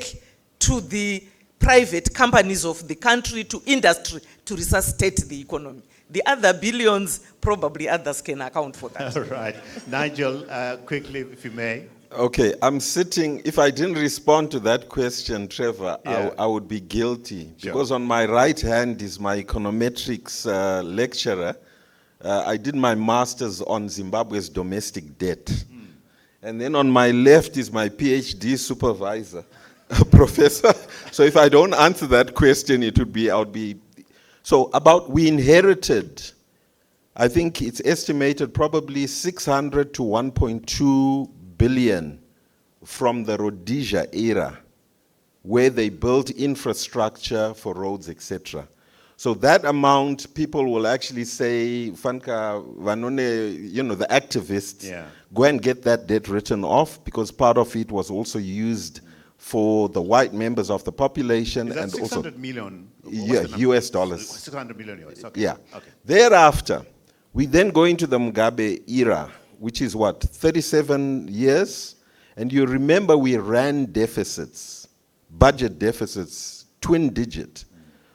to the private companies of the country, to industry, to resuscitate the economy. The other billions, probably others can account for that. All right. Nigel, quickly, if you may. Okay, I'm sitting, if I didn't respond to that question, Trevor, Yeah. I would be guilty. Sure. Because on my right hand is my econometrics lecturer. I did my master's on Zimbabwe's domestic debt. And then on my left is my PhD supervisor, professor. So if I don't answer that question, we inherited, I think it's estimated probably 600 to 1.2 billion from the Rhodesia era, where they built infrastructure for roads, etc. So that amount, people will actually say, Fanka Vanone, the activists, go and get that debt written off, because part of it was also used for the white members of the population. Is that and 600 also, million? Yeah, US dollars. 600 million US, okay. Yeah. Okay. Thereafter, we then go into the Mugabe era, which is what, 37 years? And you remember we ran deficits, budget deficits, twin digit.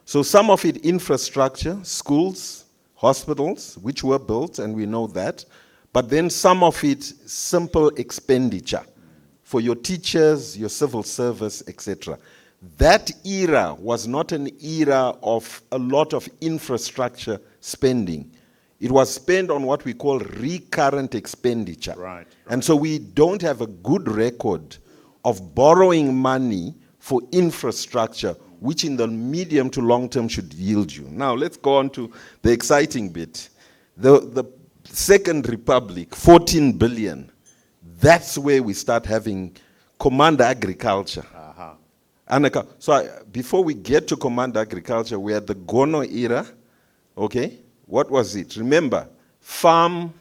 So some of it infrastructure, schools, hospitals, which were built, and we know that. But then some of it simple expenditure for your teachers, your civil service, etc. That era was not an era of a lot of infrastructure spending. It was spent on what we call recurrent expenditure. Right. And so we don't have a good record of borrowing money for infrastructure, which in the medium to long term should yield you. Now let's go on to the exciting bit. The Second Republic, 14 billion. that's where we start having command agriculture. Before we get to command agriculture, we had the Gono era, okay? What was it? Remember, farm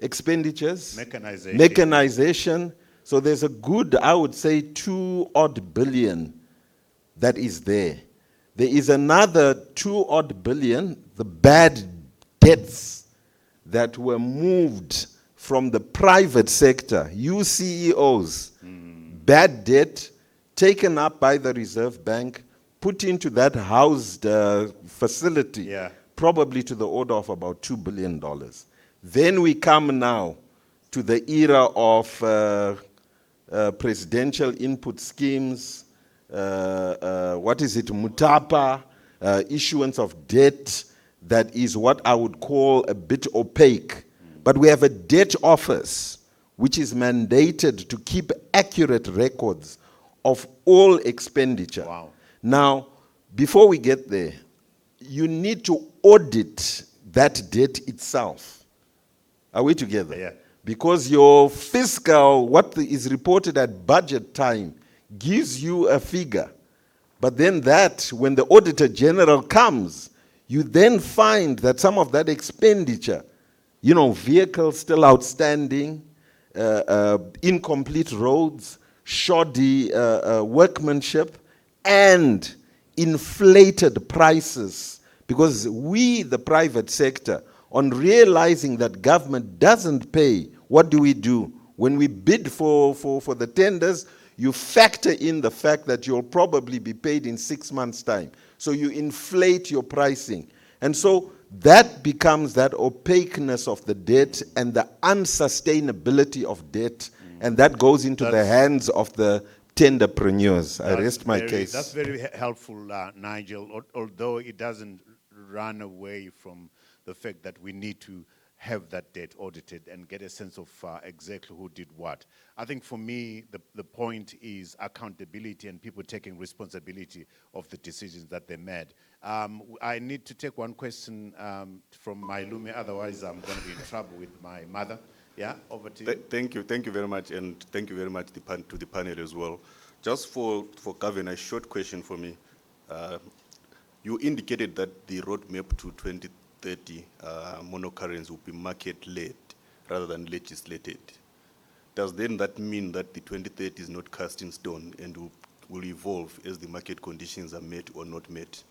expenditures, mechanization. So there's a good, I would say, 2 odd billion that is there. There is another 2 odd billion, the bad debts that were moved from the private sector, you CEOs, bad debt taken up by the Reserve Bank, put into that housed facility, probably to the order of about $2 billion. Then we come now to the era of presidential input schemes, Mutapa, issuance of debt that is what I would call a bit opaque. But we have a debt office which is mandated to keep accurate records of all expenditure. Wow. Now, before we get there, you need to audit that debt itself. Are we together? Yeah. Because your fiscal, what is reported at budget time, gives you a figure. But then that, when the Auditor General comes, you then find that some of that expenditure, vehicles still outstanding, incomplete roads, shoddy workmanship, and inflated prices. Because we, the private sector, on realizing that government doesn't pay, what do? When we bid for the tenders, you factor in the fact that you'll probably be paid in 6 months' time. So you inflate your pricing. And so that becomes that opaqueness of the debt and the unsustainability of debt, and that goes into the hands of the tenderpreneurs. I rest my case. That's very helpful, Nigel, although it doesn't run away from the fact that we need to have that debt audited and get a sense of exactly who did what. I think for me, the point is accountability and people taking responsibility of the decisions that they made. I need to take one question from my Lumi, otherwise I'm going to be in trouble with my mother. Yeah, over to you. Thank you very much, and thank you very much to the panel as well. Just for Gavin, a short question for me. You indicated that the roadmap to 2030 monocurrency will be market-led rather than legislated. Does then that mean that the 2030 is not cast in stone and will evolve as the market conditions are met or not met?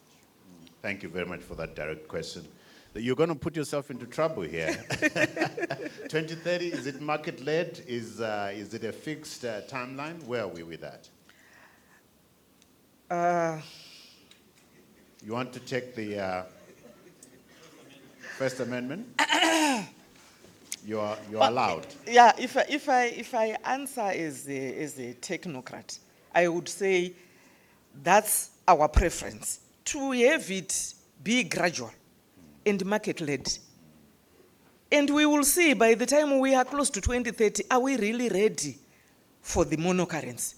Thank you very much for that direct question. You're going to put yourself into trouble here. 2030, is it market-led? Is it a fixed timeline? Where are we with that? You want to take the First Amendment? You're allowed. Yeah, if I answer as a technocrat, I would say that's our preference, to have it be gradual and market-led. And we will see by the time we are close to 2030, are we really ready for the monocurrency?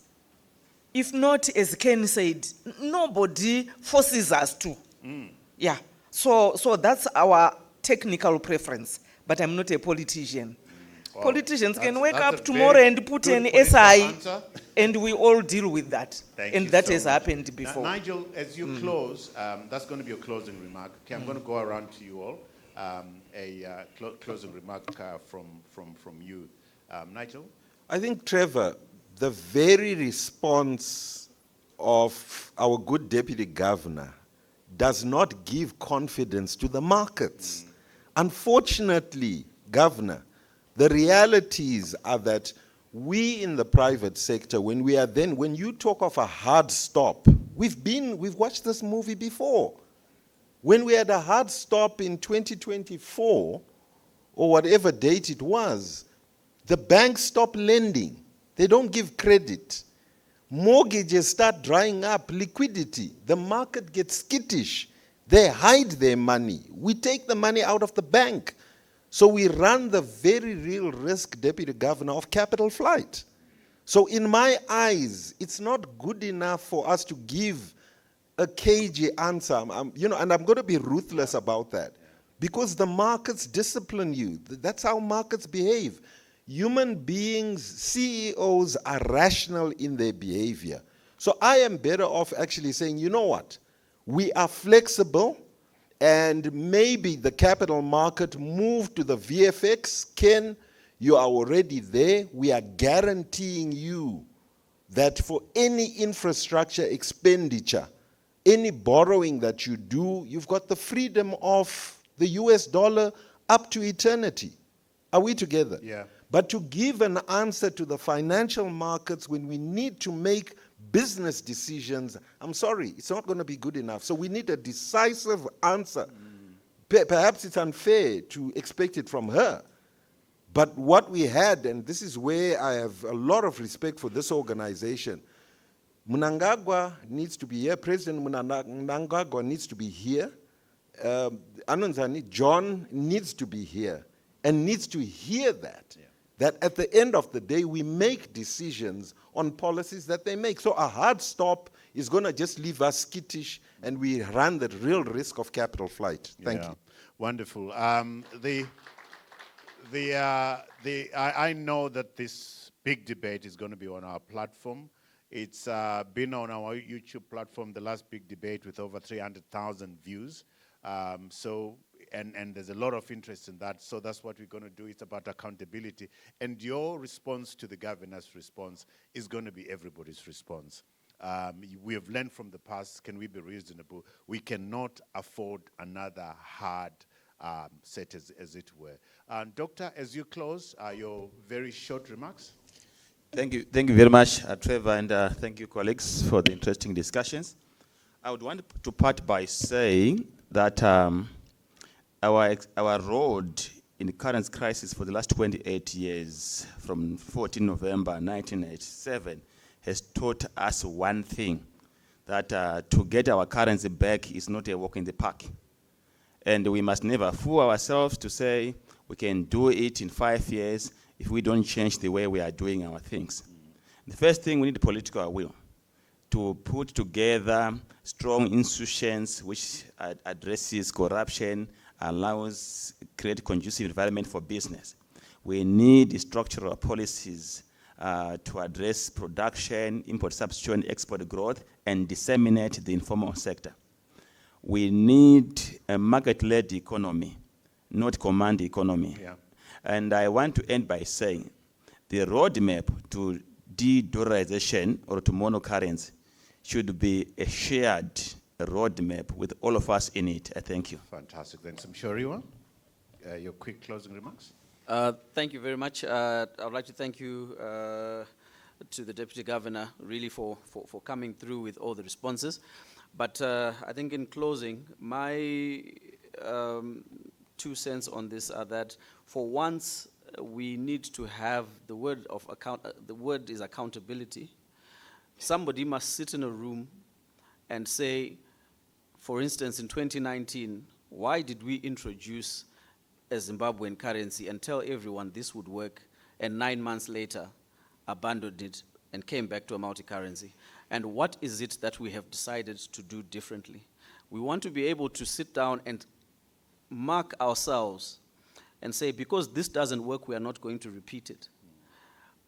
If not, as Ken said, nobody forces us to. Yeah, so that's our technical preference, but I'm not a politician. Well, politicians can wake up tomorrow and put an SI, and we all deal with that. And that has happened before. Now, Nigel, as you close, that's going to be a closing remark. Okay, I'm going to go around to you all. Closing remark from you. Nigel? I think, Trevor, the very response of our good deputy governor does not give confidence to the markets. Unfortunately, Governor, the realities are that we in the private sector, when you talk of a hard stop, we've watched this movie before. When we had a hard stop in 2024, or whatever date it was, the banks stopped lending. They don't give credit. Mortgages start drying up, liquidity. The market gets skittish. They hide their money. We take the money out of the bank. So we run the very real risk, Deputy Governor, of capital flight. So in my eyes, it's not good enough for us to give a cagey answer. And I'm going to be ruthless about that. Because the markets discipline you. That's how markets behave. Human beings, CEOs are rational in their behavior. So I am better off actually saying, you know what? We are flexible, and maybe the capital market move to the VFX. Ken, you are already there. We are guaranteeing you that for any infrastructure expenditure, any borrowing that you do, you've got the freedom of the US dollar up to eternity. Are we together? Yeah. But to give an answer to the financial markets when we need to make business decisions, I'm sorry, it's not going to be good enough. So we need a decisive answer. Perhaps it's unfair to expect it from her. But what we had, and this is where I have a lot of respect for this organization, Mnangagwa needs to be here, President Mnangagwa needs to be here, Anonzani, John needs to be here, and needs to hear that. Yeah. That at the end of the day, we make decisions on policies that they make. So a hard stop is going to just leave us skittish, and we run the real risk of capital flight. Thank you. Wonderful. I know that this big debate is going to be on our platform. It's been on our YouTube platform, the last big debate, with over 300,000 views. And there's a lot of interest in that. So that's what we're going to do. It's about accountability. And your response to the governor's response is going to be everybody's response. We have learned from the past, can we be reasonable? We cannot afford another hard set, as it were. Doctor, as you close, your very short remarks. Thank you very much, Trevor, and thank you, colleagues, for the interesting discussions. I would want to part by saying that our road in the current crisis for the last 28 years, from 14 November 1987, has taught us one thing, that to get our currency back is not a walk in the park. And we must never fool ourselves to say we can do it in 5 years if we don't change the way we are doing our things. The first thing, we need political will to put together strong institutions which addresses corruption, allows create conducive environment for business. We need structural policies to address production, import substitution, export growth, and disseminate the informal sector. We need a market-led economy, not command economy. Yeah. And I want to end by saying the roadmap to de-dollarisation or to monocurrency should be a shared roadmap with all of us in it. I thank you. Fantastic. Then Shariwa, your quick closing remarks. Thank you very much. I would like to thank you to the Deputy Governor really for coming through with all the responses. But I think in closing, my 2 cents on this are that for once we need to have the word of the word is accountability. Somebody must sit in a room and say, for instance, in 2019, why did we introduce a Zimbabwean currency and tell everyone this would work, and 9 months later abandoned it and came back to a multi-currency? And what is it that we have decided to do differently? We want to be able to sit down and mark ourselves and say, because this doesn't work, we are not going to repeat it.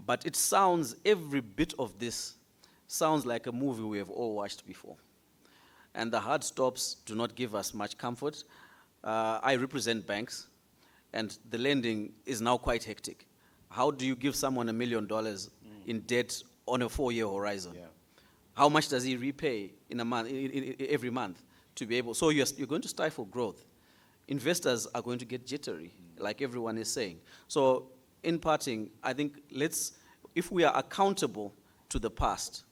But it sounds, every bit of this sounds like a movie we have all watched before. And the hard stops do not give us much comfort. I represent banks, and the lending is now quite hectic. How do you give someone $1 million in debt on a 4-year horizon? Yeah. How much does he repay in a month, every month to be able? So you're going to stifle growth. Investors are going to get jittery, like everyone is saying. So in parting, I think if we are accountable to the past,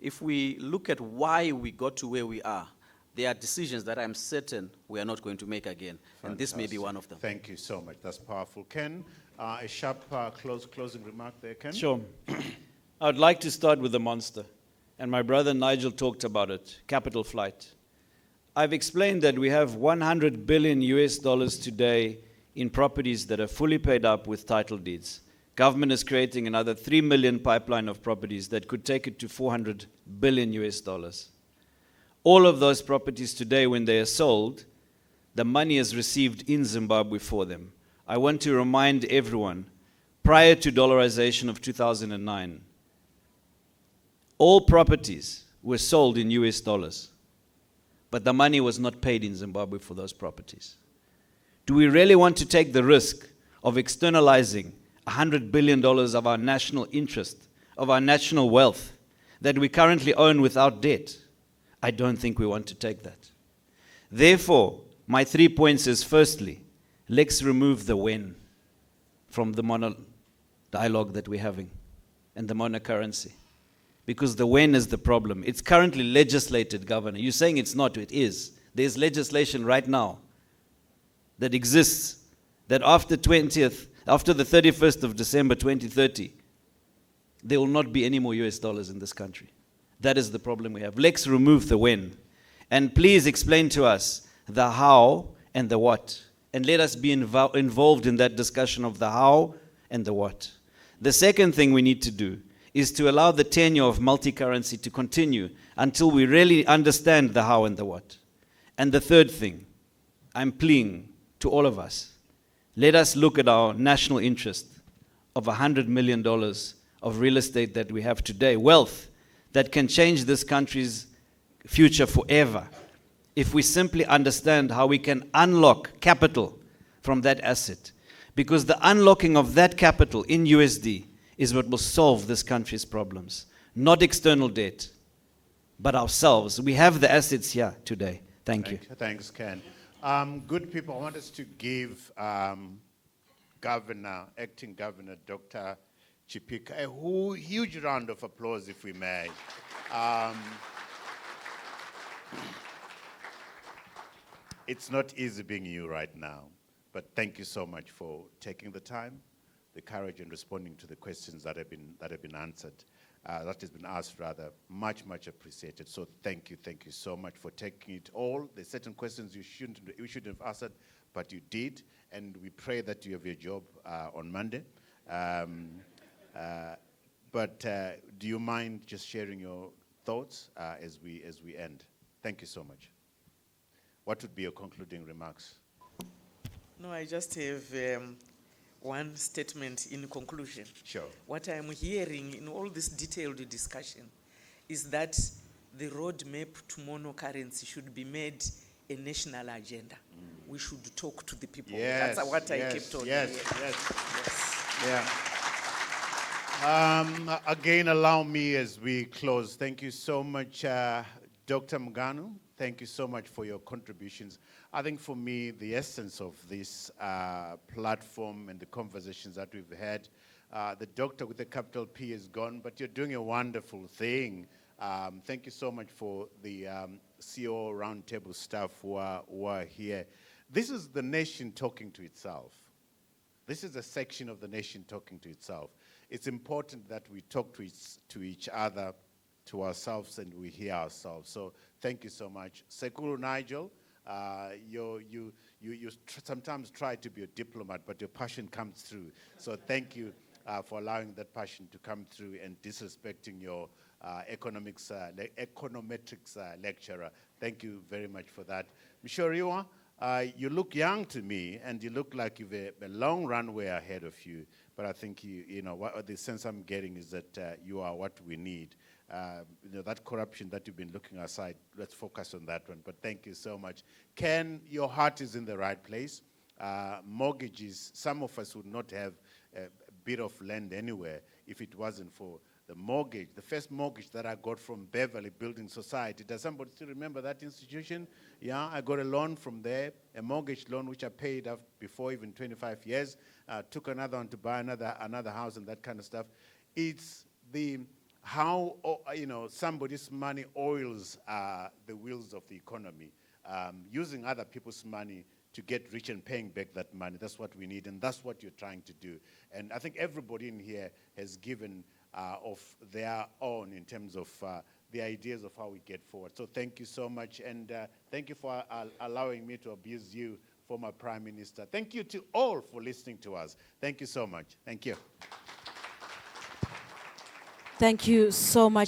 if we look at why we got to where we are, there are decisions that I'm certain we are not going to make again. Fantastic. And this may be one of them. Thank you so much. That's powerful. Ken, a sharp closing remark there, Ken? Sure. I would like to start with the monster. And my brother Nigel talked about it, capital flight. I've explained that we have $100 billion today in properties that are fully paid up with title deeds. Government is creating another 3 million pipeline of properties that could take it to $400 billion. All of those properties today, when they are sold, the money is received in Zimbabwe for them. I want to remind everyone, prior to dollarization of 2009, all properties were sold in US dollars, but the money was not paid in Zimbabwe for those properties. Do we really want to take the risk of externalizing $100 billion of our national interest, of our national wealth, that we currently own without debt? I don't think we want to take that. Therefore, my 3 points is, firstly, let's remove the when from the mono-dialogue that we're having and the monocurrency. Because the when is the problem. It's currently legislated, Governor. You're saying it's not, it is. There's legislation right now that exists that after the 31st of December 2030, there will not be any more US dollars in this country. That is the problem we have. Let's remove the when. And please explain to us the how and the what. And let us be involved in that discussion of the how and the what. The second thing we need to do is to allow the tenure of multi-currency to continue until we really understand the how and the what. And the third thing, I'm pleading to all of us, let us look at our national interest of $100 million of real estate that we have today, wealth that can change this country's future forever, if we simply understand how we can unlock capital from that asset. Because the unlocking of that capital in USD is what will solve this country's problems. Not external debt, but ourselves. We have the assets here today. Thank you. Thanks, Ken. Good people, I want us to give Acting Governor Dr. Chipika a huge round of applause, if we may. It's not easy being you right now, but thank you so much for taking the time, the courage, and responding to the questions that have been answered, that has been asked rather. Much appreciated. So thank you so much for taking it all. There's certain questions you shouldn't have answered, but you did, and we pray that you have your job on Monday. But do you mind just sharing your thoughts as we end? Thank you so much. What would be your concluding remarks? No, I just have one statement in conclusion. Sure. What I'm hearing in all this detailed discussion is that the roadmap to monocurrency should be made a national agenda. We should talk to the people. Yes, That's what I kept on yes. hearing. Yeah. Again, allow me as we close. Thank you so much, Dr. Muganu. Thank you so much for your contributions. I think for me, the essence of this platform and the conversations that we've had, the doctor with the capital P is gone, but you're doing a wonderful thing. Thank you so much for the CEO Roundtable staff who are here. This is the nation talking to itself. This is a section of the nation talking to itself. It's important that we talk to each other, to ourselves, and we hear ourselves. So thank you so much. Sekulu Nigel, you sometimes try to be a diplomat, but your passion comes through. So thank you for allowing that passion to come through and disrespecting your econometrics lecturer. Thank you very much for that. Mishoriwa, you look young to me, and you look like you've a long runway ahead of you. But I think the sense I'm getting is that you are what we need. That corruption that you've been looking aside, let's focus on that one. But thank you so much. Ken, your heart is in the right place. Mortgages, some of us would not have a bit of land anywhere if it wasn't for the mortgage, the first mortgage that I got from Beverly Building Society. Does somebody still remember that institution? Yeah, I got a loan from there, a mortgage loan which I paid off before even 25 years. Took another one to buy another house and that kind of stuff. It's how somebody's money oils the wheels of the economy, using other people's money to get rich and paying back that money. That's what we need, and that's what you're trying to do. And I think everybody in here has given of their own in terms of the ideas of how we get forward. So thank you so much, and thank you for allowing me to abuse you, former Prime Minister. Thank you to all for listening to us. Thank you so much. Thank you. Thank you so much.